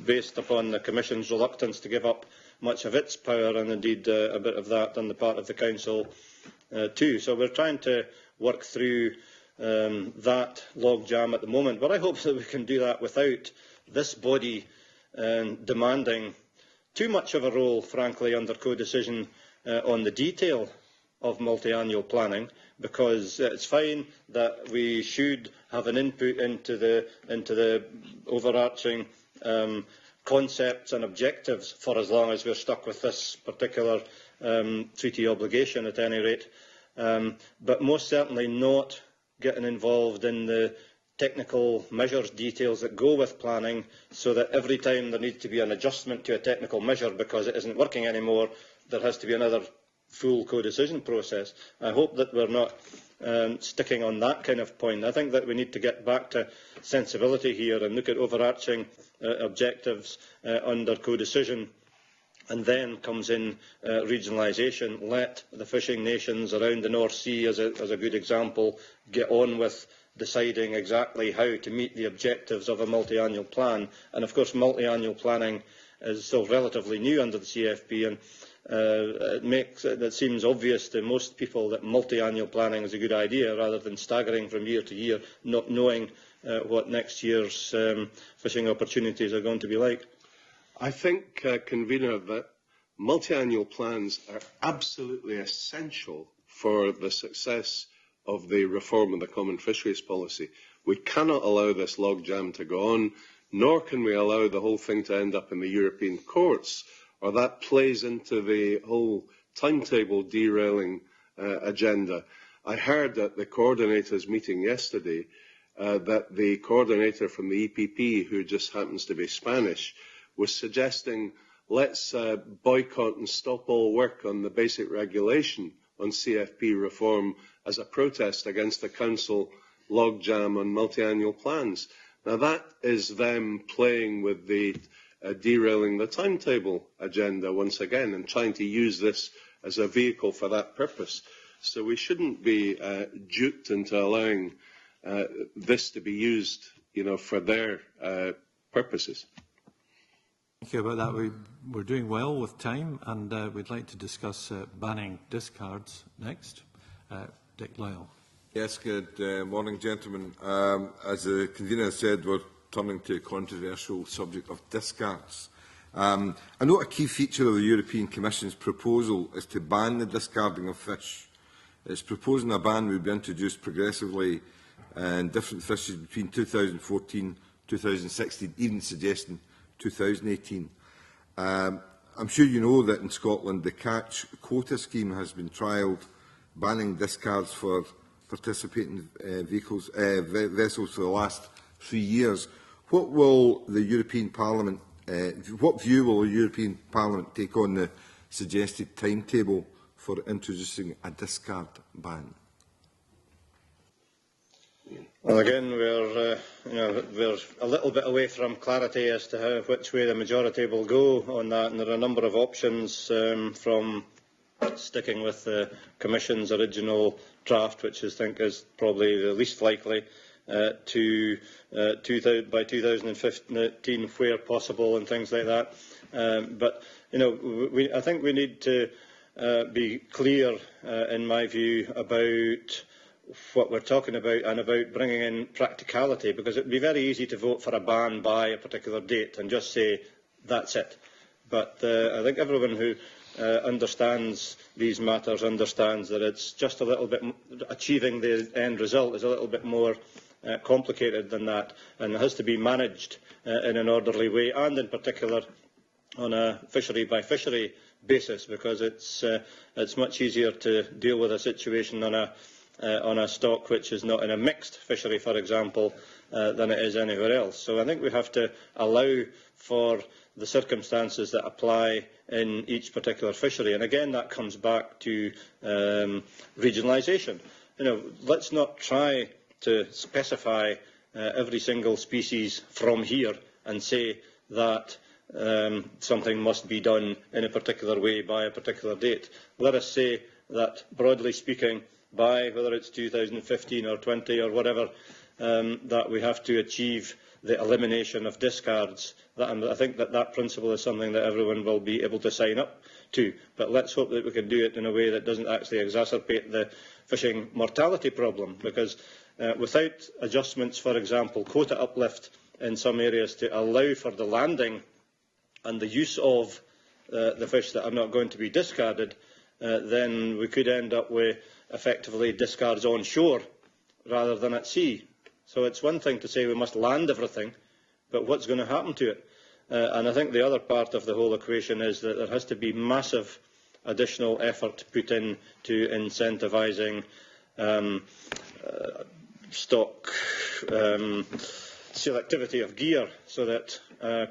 based upon the Commission's reluctance to give up much of its power, and indeed a bit of that on the part of the Council too. So we're trying to work through that logjam at the moment, but I hope that we can do that without this body demanding too much of a role, frankly, under co-decision on the detail of multi-annual planning, because it's fine that we should have an input into the overarching concepts and objectives for as long as we're stuck with this particular treaty obligation at any rate, but most certainly not getting involved in the technical measures details that go with planning, so that every time there needs to be an adjustment to a technical measure because it isn't working anymore, there has to be another full co-decision process. I hope that we're not sticking on that kind of point. I think that we need to get back to sensibility here and look at overarching objectives under co-decision, and then comes in regionalisation. Let the fishing nations around the North Sea, as a good example, get on with deciding exactly how to meet the objectives of a multi-annual plan. And of course, multi-annual planning is still relatively new under the CFP, and it seems obvious to most people that multi-annual planning is a good idea, rather than staggering from year to year, not knowing what next year's fishing opportunities are going to be like. I think, Convener, that multi-annual plans are absolutely essential for the success of the reform of the Common Fisheries Policy. We cannot allow this logjam to go on, nor can we allow the whole thing to end up in the European courts, or that plays into the whole timetable derailing agenda. I heard at the coordinators' meeting yesterday that the coordinator from the EPP, who just happens to be Spanish, was suggesting let's boycott and stop all work on the basic regulation on CFP reform as a protest against the Council logjam on multi-annual plans. Now that is them playing with the derailing the timetable agenda once again and trying to use this as a vehicle for that purpose. So we shouldn't be duped into allowing this to be used, for their purposes. Thank you about that. We're doing well with time, and we'd like to discuss banning discards next. Dick Lyle. Yes, good morning, gentlemen. As the convener said, we're turning to a controversial subject of discards. I note a key feature of the European Commission's proposal is to ban the discarding of fish. It's proposing a ban will be introduced progressively in different fishes between 2014 and 2016, even suggesting 2018. I'm sure you know that in Scotland the catch quota scheme has been trialled, banning discards for participating vessels for the last 3 years. What will the European Parliament, what view will the European Parliament take on the suggested timetable for introducing a discard ban? Well, again, we're a little bit away from clarity as to which way the majority will go on that, and there are a number of options from sticking with the Commission's original draft, which I think is probably the least likely, to by 2015 where possible and things like that. But I think we need to be clear, in my view, about what we're talking about and about bringing in practicality, because it would be very easy to vote for a ban by a particular date and just say that's it. But I think everyone who understands these matters understands that it's just a little bit, achieving the end result is a little bit more complicated than that, and it has to be managed in an orderly way, and in particular on a fishery by fishery basis, because it's much easier to deal with a situation on a stock which is not in a mixed fishery, for example, than it is anywhere else. So I think we have to allow for the circumstances that apply in each particular fishery. And again, that comes back to regionalisation. Let's not try to specify every single species from here and say that something must be done in a particular way by a particular date. Let us say that, broadly speaking, by whether it's 2015 or 20 or whatever, that we have to achieve the elimination of discards. I think that principle is something that everyone will be able to sign up to. But let's hope that we can do it in a way that doesn't actually exacerbate the fishing mortality problem, because without adjustments, for example, quota uplift in some areas to allow for the landing and the use of the fish that are not going to be discarded, then we could end up with effectively discards on shore rather than at sea. So it's one thing to say we must land everything, but what's going to happen to it? And I think the other part of the whole equation is that there has to be massive additional effort put in to incentivising stock selectivity of gear, so that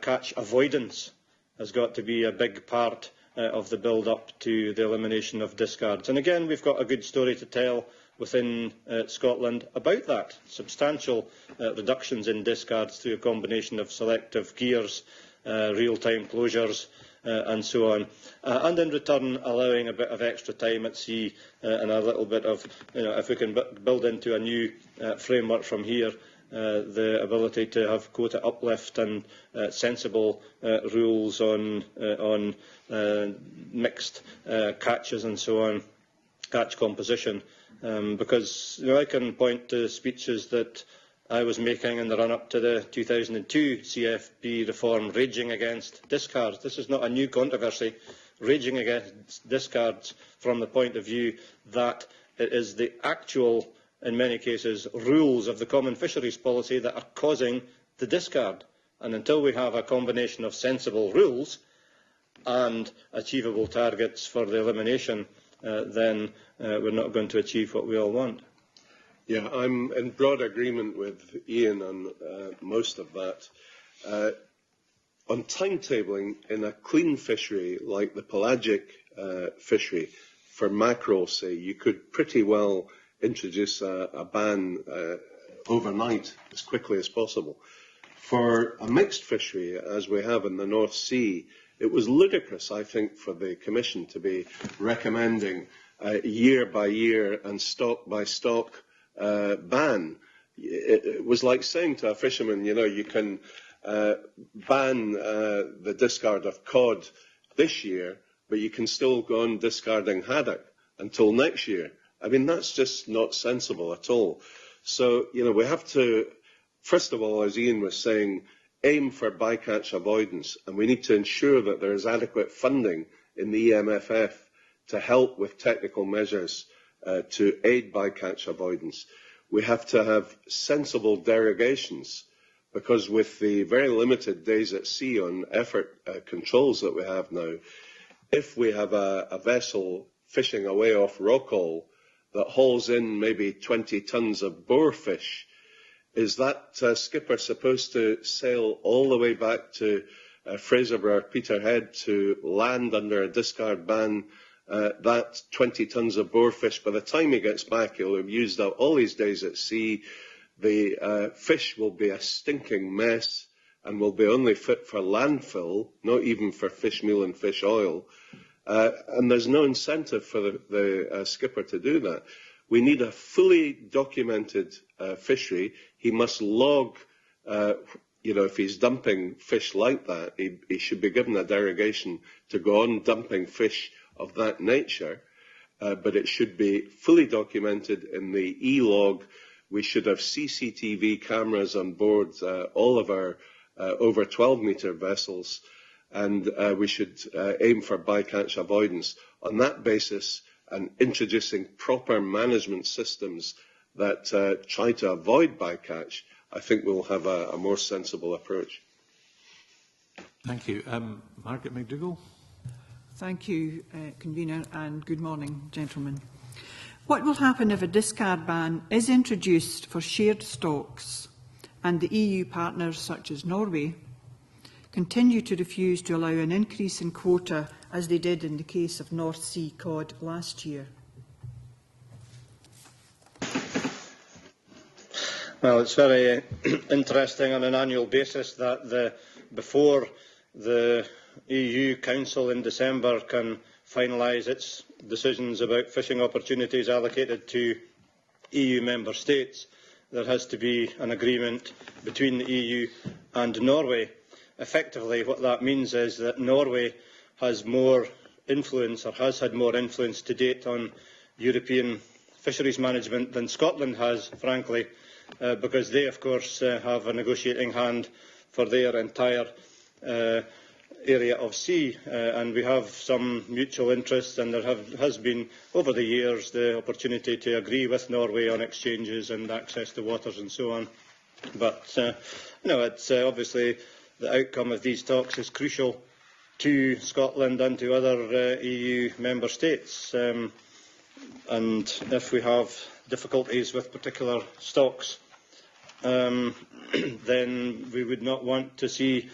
catch avoidance has got to be a big part of the build-up to the elimination of discards. And again, we've got a good story to tell within Scotland about that. Substantial reductions in discards through a combination of selective gears, real-time closures, and so on. And in return, allowing a bit of extra time at sea and a little bit of, if we can build into a new framework from here, the ability to have quota uplift and sensible rules on mixed catches and so on, catch composition. Because I can point to speeches that I was making in the run-up to the 2002 CFP reform, raging against discards. This is not a new controversy, raging against discards from the point of view that it is the actual, in many cases, rules of the common fisheries policy that are causing the discard. And until we have a combination of sensible rules and achievable targets for the elimination, then we're not going to achieve what we all want. Yeah, I'm in broad agreement with Ian on most of that. On timetabling, in a clean fishery like the pelagic fishery, for mackerel, say, you could pretty well introduce a ban overnight, as quickly as possible. For a mixed fishery, as we have in the North Sea, it was ludicrous, I think, for the Commission to be recommending year by year and stock by stock ban. It was like saying to a fisherman, you can ban the discard of cod this year, but you can still go on discarding haddock until next year. I mean, that's just not sensible at all. So, we have to, first of all, as Ian was saying, aim for bycatch avoidance, and we need to ensure that there is adequate funding in the EMFF to help with technical measures to aid bycatch avoidance. We have to have sensible derogations, because with the very limited days at sea on effort controls that we have now, if we have a vessel fishing away off Rockall that hauls in maybe 20 tonnes of boarfish, is that skipper supposed to sail all the way back to Fraserburgh, Peterhead, to land under a discard ban that 20 tonnes of boarfish? By the time he gets back, he'll have used up all his days at sea. The fish will be a stinking mess and will be only fit for landfill, not even for fish meal and fish oil. And there's no incentive for the skipper to do that. We need a fully documented fishery. He must log, if he's dumping fish like that, he should be given a derogation to go on dumping fish of that nature, but it should be fully documented in the e-log. We should have CCTV cameras on board all of our over 12-metre vessels, and we should aim for bycatch avoidance. On that basis, and introducing proper management systems that try to avoid bycatch, I think we'll have a more sensible approach. Thank you. Margaret McDougall. Thank you, Convener, and good morning, gentlemen. What will happen if a discard ban is introduced for shared stocks and the EU partners, such as Norway, continue to refuse to allow an increase in quota as they did in the case of North Sea cod last year? Well, it's very interesting on an annual basis that before the EU Council in December can finalise its decisions about fishing opportunities allocated to EU member states, there has to be an agreement between the EU and Norway. Effectively, what that means is that Norway has more influence, or has had more influence to date, on European fisheries management than Scotland has, frankly, because they, of course, have a negotiating hand for their entire area of sea, and we have some mutual interests, and there has been, over the years, the opportunity to agree with Norway on exchanges and access to waters and so on. But, it's obviously the outcome of these talks is crucial to Scotland and to other EU member states. And if we have difficulties with particular stocks, then we would not want to see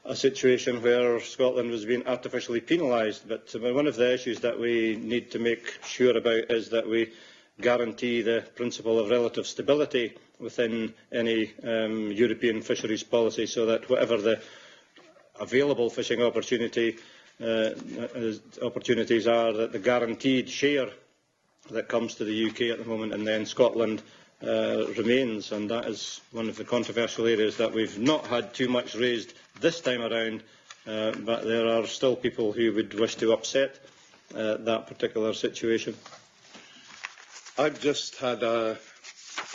a situation where Scotland was being artificially penalised. But one of the issues that we need to make sure about is that we guarantee the principle of relative stability within any European fisheries policy, so that whatever the available fishing opportunities are, that the guaranteed share that comes to the UK at the moment and then Scotland remains. And that is one of the controversial areas that we've not had too much raised this time around, but there are still people who would wish to upset that particular situation. I've just had a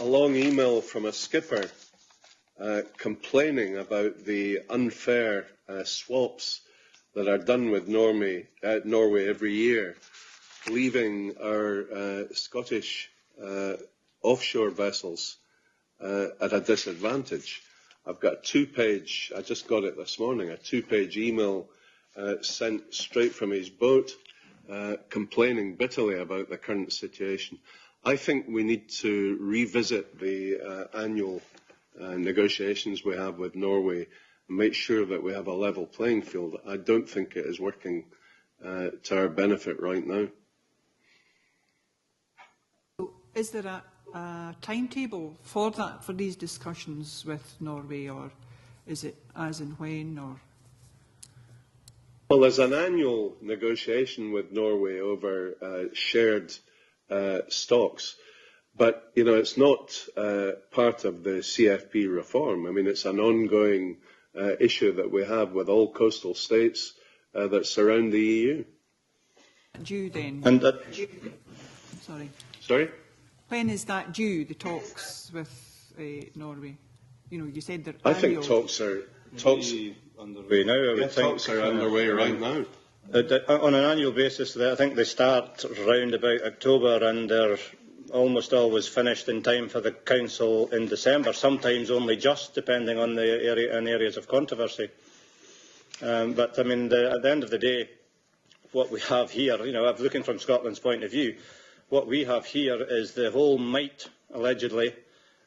long email from a skipper complaining about the unfair swaps that are done with Norway every year, leaving our Scottish offshore vessels at a disadvantage. I've got a two-page, I just got it this morning, a two-page email sent straight from his boat complaining bitterly about the current situation. I think we need to revisit the annual negotiations we have with Norway and make sure that we have a level playing field. I don't think it is working to our benefit right now. Is there a timetable for that, for these discussions with Norway, or is it as and when? Or? Well, there's an annual negotiation with Norway over shared stocks, but it's not part of the CFP reform. I mean, it's an ongoing issue that we have with all coastal states that surround the EU. Due then? And Sorry. Sorry? When is that due, the talks with Norway? You said that. I think talks are underway now. I would think talks are underway right now. On an annual basis, I think they start round about October, and they're almost always finished in time for the Council in December, sometimes only just, depending on the area and areas of controversy. But, I mean, at the end of the day, what we have here, I'm looking from Scotland's point of view, what we have here is the whole might, allegedly,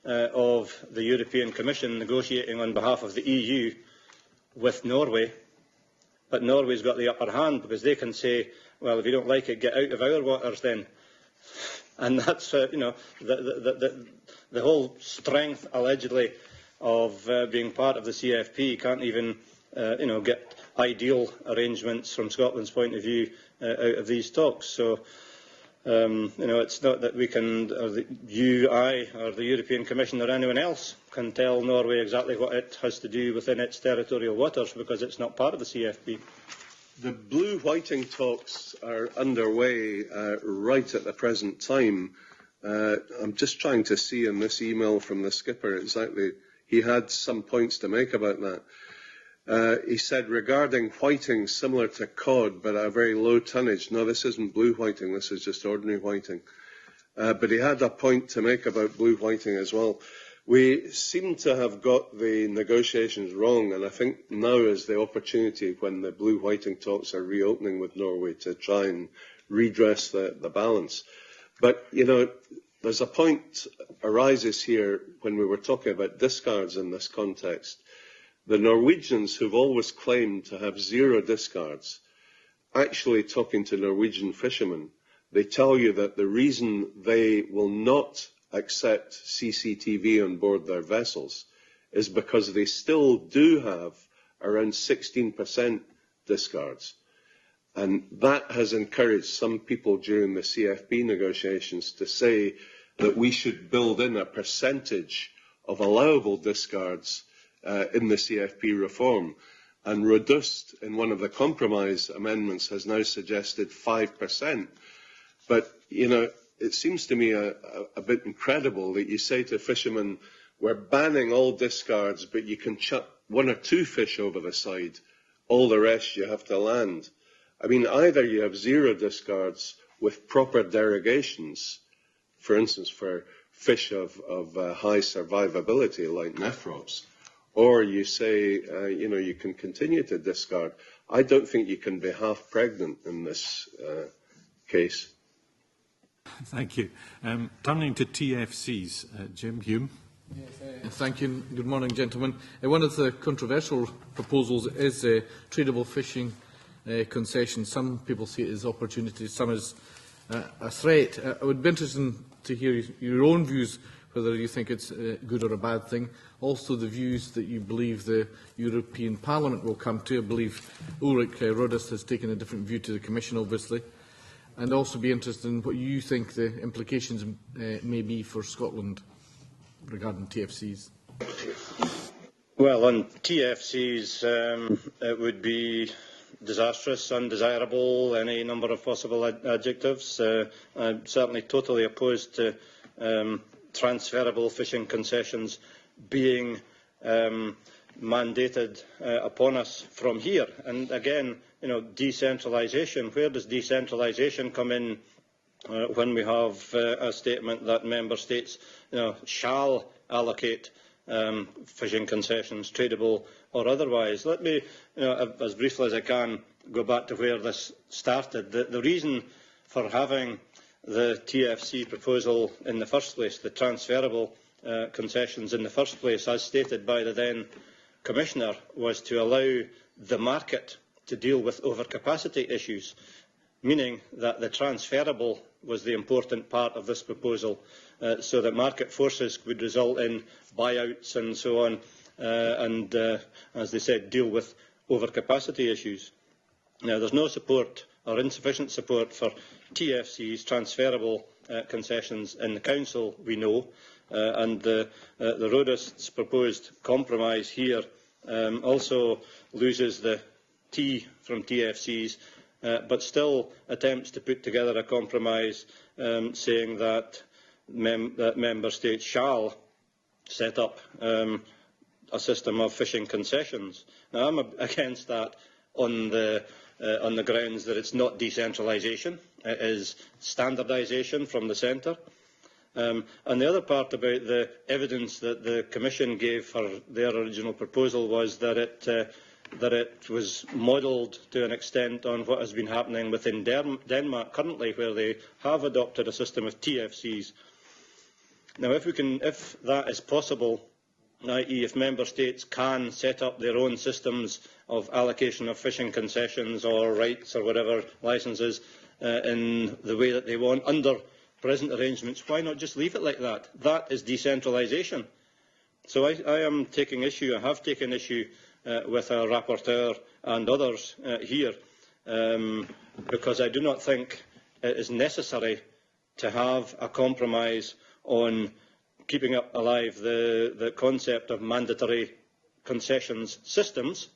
of the European Commission negotiating on behalf of the EU with Norway. But Norway's got the upper hand because they can say, well, if you don't like it, get out of our waters then. And that's, the whole strength, allegedly, of being part of the CFP can't even, get ideal arrangements from Scotland's point of view out of these talks. So, it's not that we can, or you, I, or the European Commission or anyone else can tell Norway exactly what it has to do within its territorial waters, because it's not part of the CFP. The blue whiting talks are underway right at the present time. I'm just trying to see in this email from the skipper exactly, he had some points to make about that. He said, regarding whiting similar to cod, but at a very low tonnage. No, this isn't blue whiting, this is just ordinary whiting. But he had a point to make about blue whiting as well. We seem to have got the negotiations wrong, and I think now is the opportunity when the blue whiting talks are reopening with Norway to try and redress the balance. But, there's a point arises here when we were talking about discards in this context. The Norwegians, who've always claimed to have zero discards, actually talking to Norwegian fishermen, they tell you that the reason they will not accept CCTV on board their vessels is because they still do have around 16% discards. And that has encouraged some people during the CFP negotiations to say that we should build in a percentage of allowable discards in the CFP reform. And Rodust, in one of the compromise amendments, has now suggested 5%. But, you know, it seems to me a bit incredible that you say to fishermen, we're banning all discards, but you can chuck 1 or 2 fish over the side. All the rest you have to land. I mean, either you have zero discards with proper derogations, for instance, for fish of high survivability like nephrops, or you say, you know, you can continue to discard. I don't think you can be half pregnant in this case. Thank you. Turning to TFCs, Jim Hume. Yes, thank you. Good morning, gentlemen. One of the controversial proposals is tradable fishing concessions. Some people see it as opportunities, some as a threat. I would be interested to hear your own views, whether you think it's a good or a bad thing. Also, the views that you believe the European Parliament will come to. I believe Ulrich Rodust has taken a different view to the Commission, obviously. And also be interested in what you think the implications may be for Scotland regarding TFCs. Well, on TFCs, it would be disastrous, undesirable, any number of possible adjectives. I'm certainly totally opposed to transferable fishing concessions being mandated upon us from here. And again, you know, decentralisation. Where does decentralisation come in when we have a statement that member states, you know, shall allocate fishing concessions, tradable or otherwise? Let me, you know, as briefly as I can, go back to where this started. The reason for having the TFC proposal in the first place, the transferable concessions in the first place, as stated by the then Commissioner, was to allow the market to deal with overcapacity issues, meaning that the transferable was the important part of this proposal, so that market forces would result in buyouts and so on, and, as they said, deal with overcapacity issues. Now, there's no support or insufficient support for TFCs, transferable concessions, in the Council, we know, and the Rodust's proposed compromise here also loses the T from TFCs, but still attempts to put together a compromise saying that member states shall set up a system of fishing concessions. Now, I'm against that on the grounds that it's not decentralisation, it is standardisation from the centre. And the other part about the evidence that the Commission gave for their original proposal was that it was modelled to an extent on what has been happening within Denmark currently, where they have adopted a system of TFCs. Now, if that is possible, i.e. if member states can set up their own systems of allocation of fishing concessions or rights or whatever licences in the way that they want under present arrangements, why not just leave it like that? That is decentralisation. So I am taking issue, I have taken issue with our rapporteur and others here, because I do not think it is necessary to have a compromise on keeping up alive the concept of mandatory concessions systems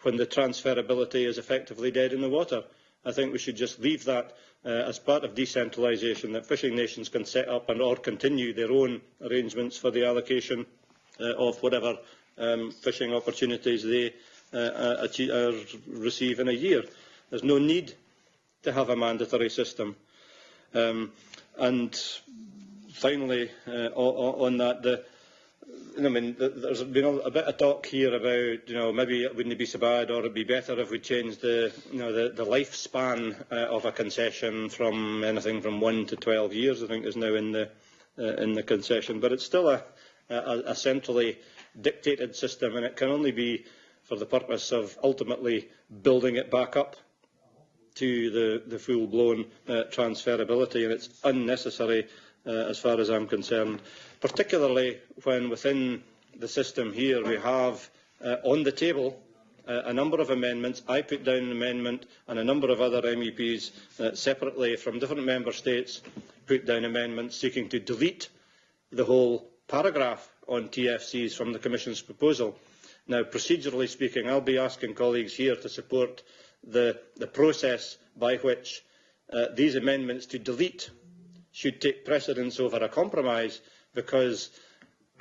when the transferability is effectively dead in the water. I think we should just leave that as part of decentralisation, that fishing nations can set up and or continue their own arrangements for the allocation of whatever fishing opportunities they receive in a year. There's no need to have a mandatory system. And finally, on that, there's been a bit of talk here about, maybe it wouldn't be so bad, or it'd be better if we changed the lifespan of a concession from anything from 1 to 12 years. I think is now in the concession, but it's still a centrally dictated system, and it can only be for the purpose of ultimately building it back up to the full-blown transferability, and it's unnecessary as far as I'm concerned, particularly when within the system here we have on the table a number of amendments. I put down an amendment, and a number of other MEPs separately from different member states put down amendments seeking to delete the whole paragraph on TFCs from the Commission's proposal. Now, procedurally speaking, I'll be asking colleagues here to support the process by which these amendments to delete should take precedence over a compromise, because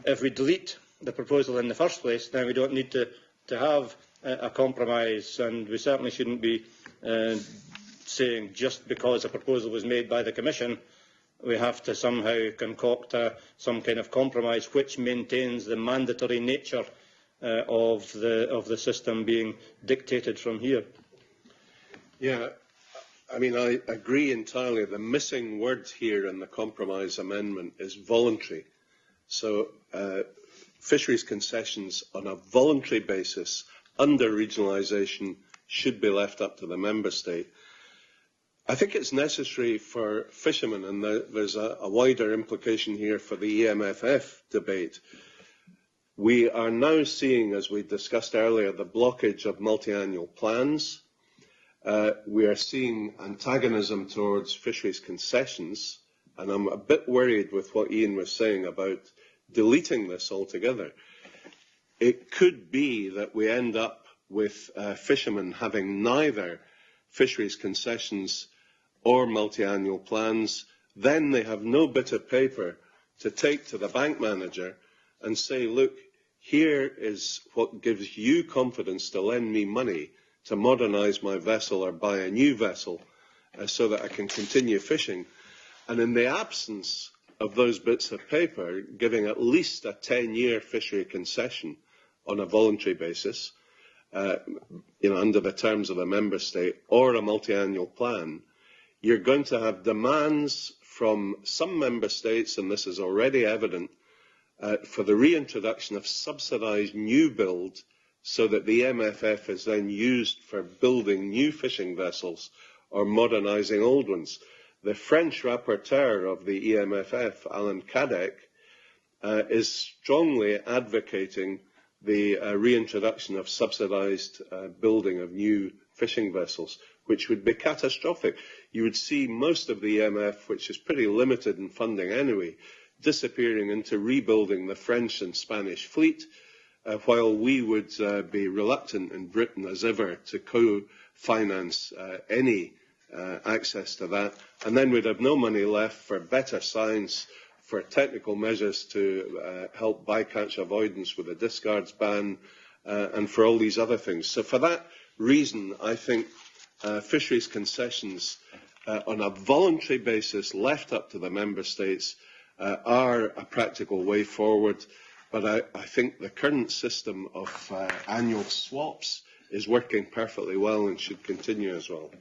if we delete the proposal in the first place, then we don't need to have a compromise, and we certainly shouldn't be saying just because a proposal was made by the Commission we have to somehow concoct some kind of compromise which maintains the mandatory nature of the system being dictated from here. Yeah, I mean, I agree entirely. The missing word here in the compromise amendment is voluntary. So fisheries concessions on a voluntary basis under regionalisation should be left up to the member state. I think it's necessary for fishermen, and there's a wider implication here for the EMFF debate. We are now seeing, as we discussed earlier, the blockage of multi-annual plans. We are seeing antagonism towards fisheries concessions, and I'm a bit worried with what Ian was saying about deleting this altogether. It could be that we end up with fishermen having neither fisheries concessions or multi-annual plans. Then they have no bit of paper to take to the bank manager and say, look, here is what gives you confidence to lend me money to modernise my vessel or buy a new vessel so that I can continue fishing. And in the absence of those bits of paper, giving at least a 10-year fishery concession on a voluntary basis, under the terms of the member state, or a multi-annual plan, you're going to have demands from some member states, and this is already evident, for the reintroduction of subsidised new build, so that the MFF is then used for building new fishing vessels or modernising old ones. The French rapporteur of the EMFF, Alain Cadec, is strongly advocating the reintroduction of subsidised building of new fishing vessels, which would be catastrophic. You would see most of the EMF, which is pretty limited in funding anyway, disappearing into rebuilding the French and Spanish fleet, while we would be reluctant in Britain as ever to co-finance any access to that. And then we'd have no money left for better science, for technical measures to help bycatch avoidance with a discards ban, and for all these other things. So for that reason, I think fisheries concessions on a voluntary basis left up to the member states are a practical way forward. But I think the current system of annual swaps is working perfectly well and should continue as well.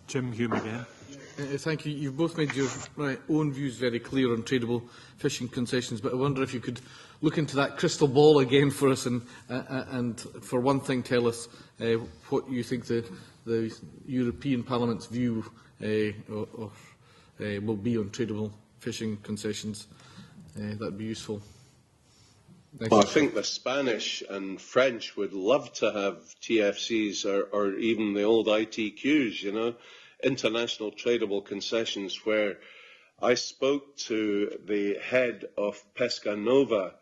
Jim Hume again. Thank you. You've both made your own views very clear on tradable fishing concessions, but I wonder if you could look into that crystal ball again for us and for one thing, tell us what you think the European Parliament's view will be on tradable fishing concessions. That would be useful. Well, I think the Spanish and French would love to have TFCs or even the old ITQs, international tradable concessions, where I spoke to the head of Pesca Nova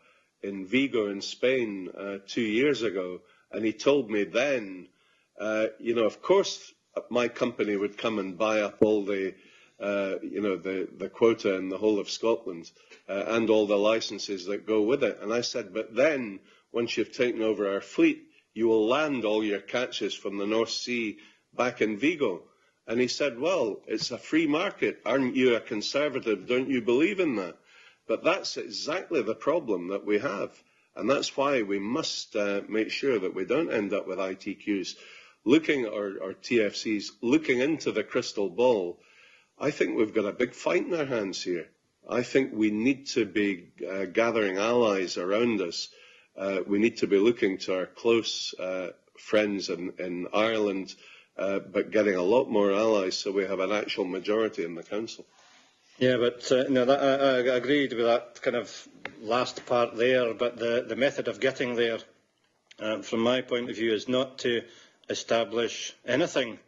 in Vigo in Spain 2 years ago, and he told me then, of course my company would come and buy up all the quota in the whole of Scotland and all the licences that go with it. And I said, but then, once you've taken over our fleet, you will land all your catches from the North Sea back in Vigo. And he said, well, it's a free market. Aren't you a conservative? Don't you believe in that? But that's exactly the problem that we have. And that's why we must make sure that we don't end up with ITQs or TFCs looking into the crystal ball. I think we've got a big fight in our hands here. I think we need to be gathering allies around us We need to be looking to our close friends in Ireland, but getting a lot more allies so we have an actual majority in the Council. Yeah, but no, I agreed with that kind of last part there, but the method of getting there, from my point of view, is not to establish anything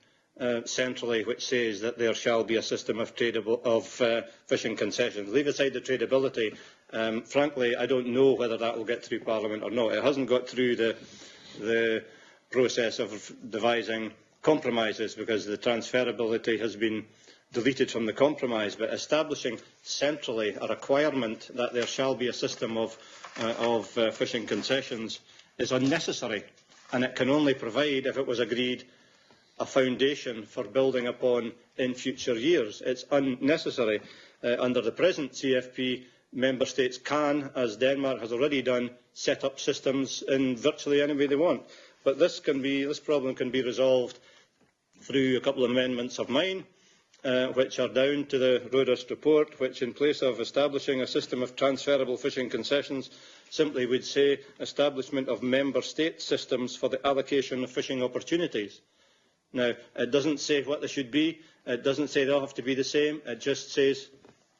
centrally which says that there shall be a system of fishing concessions. Leave aside the tradability. Frankly, I don't know whether that will get through Parliament or not. It hasn't got through the process of devising compromises because the transferability has been deleted from the compromise, but establishing centrally a requirement that there shall be a system of fishing concessions is unnecessary, and it can only provide, if it was agreed, a foundation for building upon in future years. It's unnecessary. Under the present CFP, Member States can, as Denmark has already done, set up systems in virtually any way they want. But this problem can be resolved through a couple of amendments of mine, which are down to the Rodust report, which, in place of establishing a system of transferable fishing concessions, simply would say establishment of member state systems for the allocation of fishing opportunities. Now, it doesn't say what they should be. It doesn't say they all have to be the same. It just says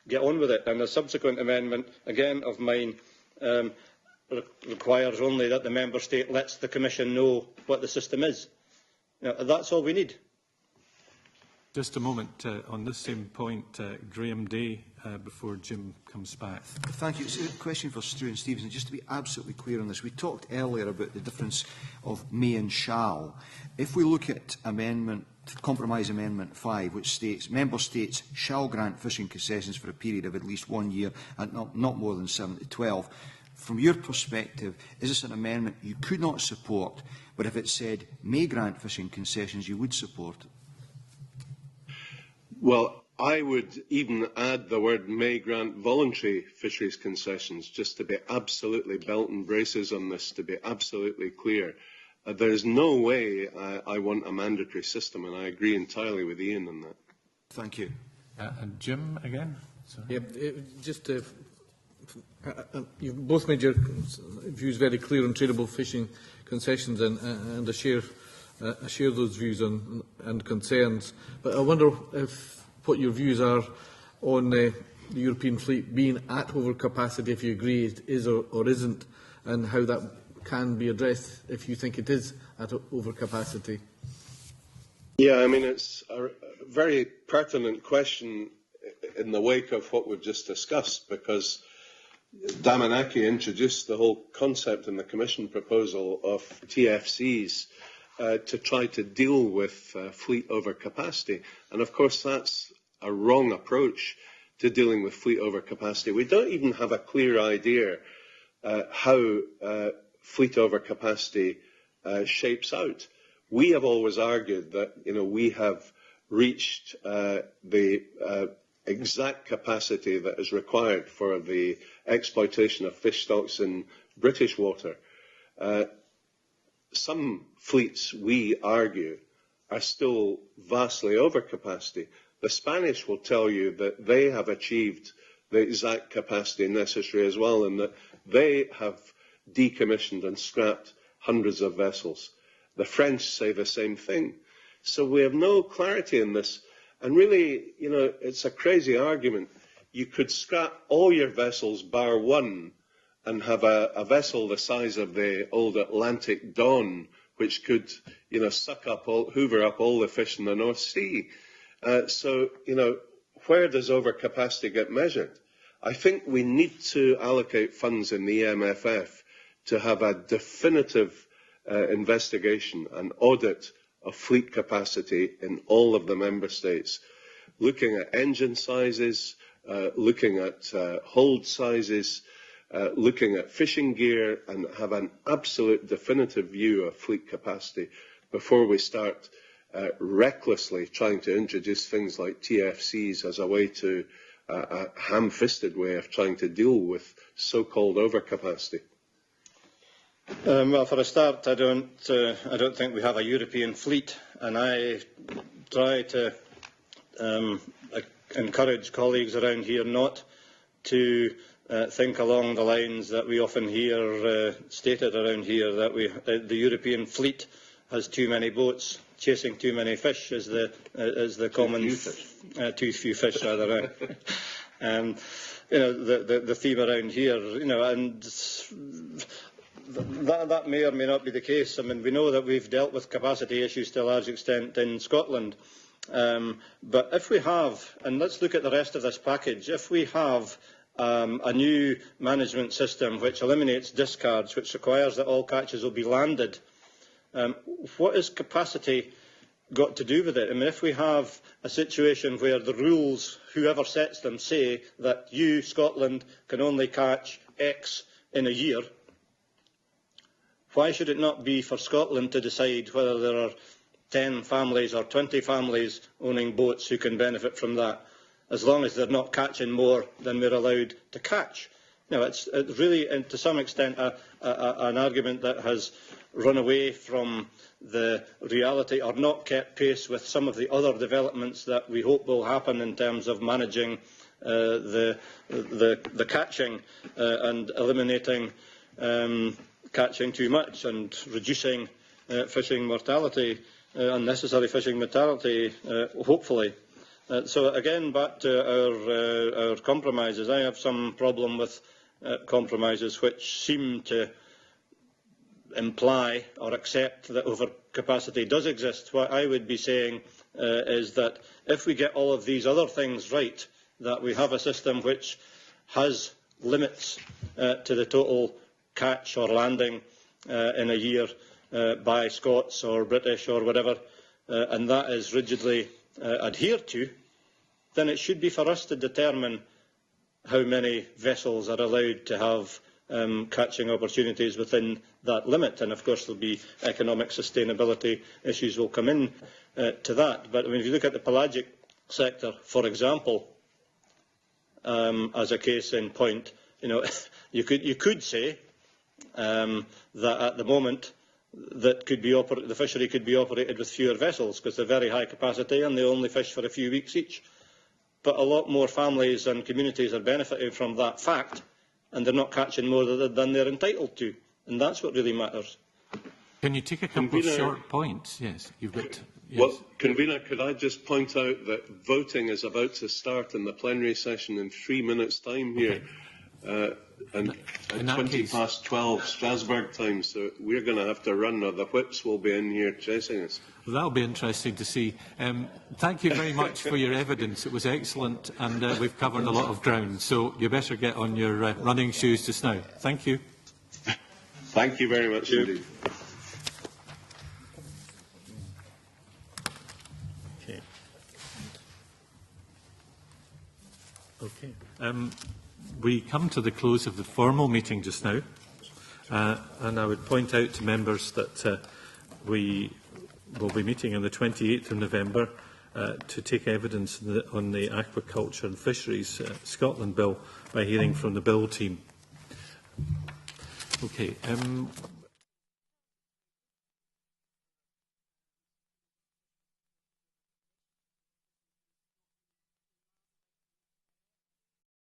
get on with it. And a subsequent amendment, again of mine, requires only that the member state lets the Commission know what the system is. Now, that's all we need. Just a moment on this same point, Graham Day, before Jim comes back. Thank you. It's a question for Stuart Stevenson. Just to be absolutely clear on this, we talked earlier about the difference of may and shall. If we look at Compromise Amendment 5, which states Member States shall grant fishing concessions for a period of at least 1 year and not more than 7 to 12, from your perspective, is this an amendment you could not support, but if it said may grant fishing concessions, you would support it? Well, I would even add the word may grant voluntary fisheries concessions, just to be absolutely belt and braces on this, to be absolutely clear. There is no way I want a mandatory system, and I agree entirely with Ian on that. Thank you. And Jim, again? Yeah, you've both made your views very clear on tradable fishing concessions, and I share those views and concerns. But I wonder what your views are on the European fleet being at overcapacity, if you agree it is or isn't, and how that can be addressed if you think it is at overcapacity. Yeah, I mean, it's a very pertinent question in the wake of what we've just discussed, because Damanaki introduced the whole concept in the Commission proposal of TFCs to try to deal with fleet overcapacity. And of course, that's a wrong approach to dealing with fleet overcapacity. We don't even have a clear idea how fleet overcapacity shapes out. We have always argued that we have reached the exact capacity that is required for the exploitation of fish stocks in British water. Some fleets, we argue, are still vastly over capacity. The Spanish will tell you that they have achieved the exact capacity necessary as well, and that they have decommissioned and scrapped hundreds of vessels. The French say the same thing. So we have no clarity in this. And really, it's a crazy argument. You could scrap all your vessels bar one and have a vessel the size of the old Atlantic Dawn, which could, hoover up all the fish in the North Sea. So, where does overcapacity get measured? I think we need to allocate funds in the EMFF to have a definitive investigation and audit of fleet capacity in all of the member states, looking at engine sizes, looking at hold sizes, looking at fishing gear, and have an absolute definitive view of fleet capacity before we start recklessly trying to introduce things like TFCs as a way to, a ham-fisted way of trying to deal with so-called overcapacity. Well, for a start, I don't think we have a European fleet, and I try to encourage colleagues around here not to think along the lines that we often hear stated around here, that the European fleet has too many boats chasing too many fish, is the common too few fish rather. The theme around here, and that may or may not be the case. I mean, we know that we've dealt with capacity issues to a large extent in Scotland. But if we have, and let's look at the rest of this package, if we have a new management system which eliminates discards, which requires that all catches will be landed, what has capacity got to do with it? I mean, if we have a situation where the rules, whoever sets them, say that you, Scotland, can only catch X in a year, why should it not be for Scotland to decide whether there are 10 families or 20 families owning boats who can benefit from that, as long as they're not catching more than we're allowed to catch? It's really, and to some extent, an argument that has run away from the reality or not kept pace with some of the other developments that we hope will happen in terms of managing the catching and eliminating catching too much and reducing fishing mortality, unnecessary fishing mortality, hopefully. So again, back to our compromises. I have some problem with compromises which seem to imply or accept that overcapacity does exist. What I would be saying is that if we get all of these other things right, that we have a system which has limits to the total catch or landing in a year by Scots or British or whatever, and that is rigidly adhered to, then it should be for us to determine how many vessels are allowed to have catching opportunities within that limit. And of course there'll be economic sustainability issues will come in to that. But I mean, if you look at the pelagic sector, for example, as a case in point, you could say that at the moment that the fishery could be operated with fewer vessels because they're very high capacity and they only fish for a few weeks each. But a lot more families and communities are benefiting from that fact, and they're not catching more than they're entitled to, and that's what really matters. Can you take a couple of short points? Yes, you've got. Yes. Well, Convener, could I just point out that voting is about to start in the plenary session in 3 minutes' time here, and at 12 Strasbourg time, so we're going to have to run, or the whips will be in here chasing us. Well, that'll be interesting to see. Thank you very much for your evidence. It was excellent, and we've covered a lot of ground. So you better get on your running shoes just now. Thank you. Thank you very much indeed. Okay. We come to the close of the formal meeting just now, and I would point out to members that we will be meeting on the 28th of November to take evidence on the Aquaculture and Fisheries Scotland Bill by hearing from the Bill team. Okay.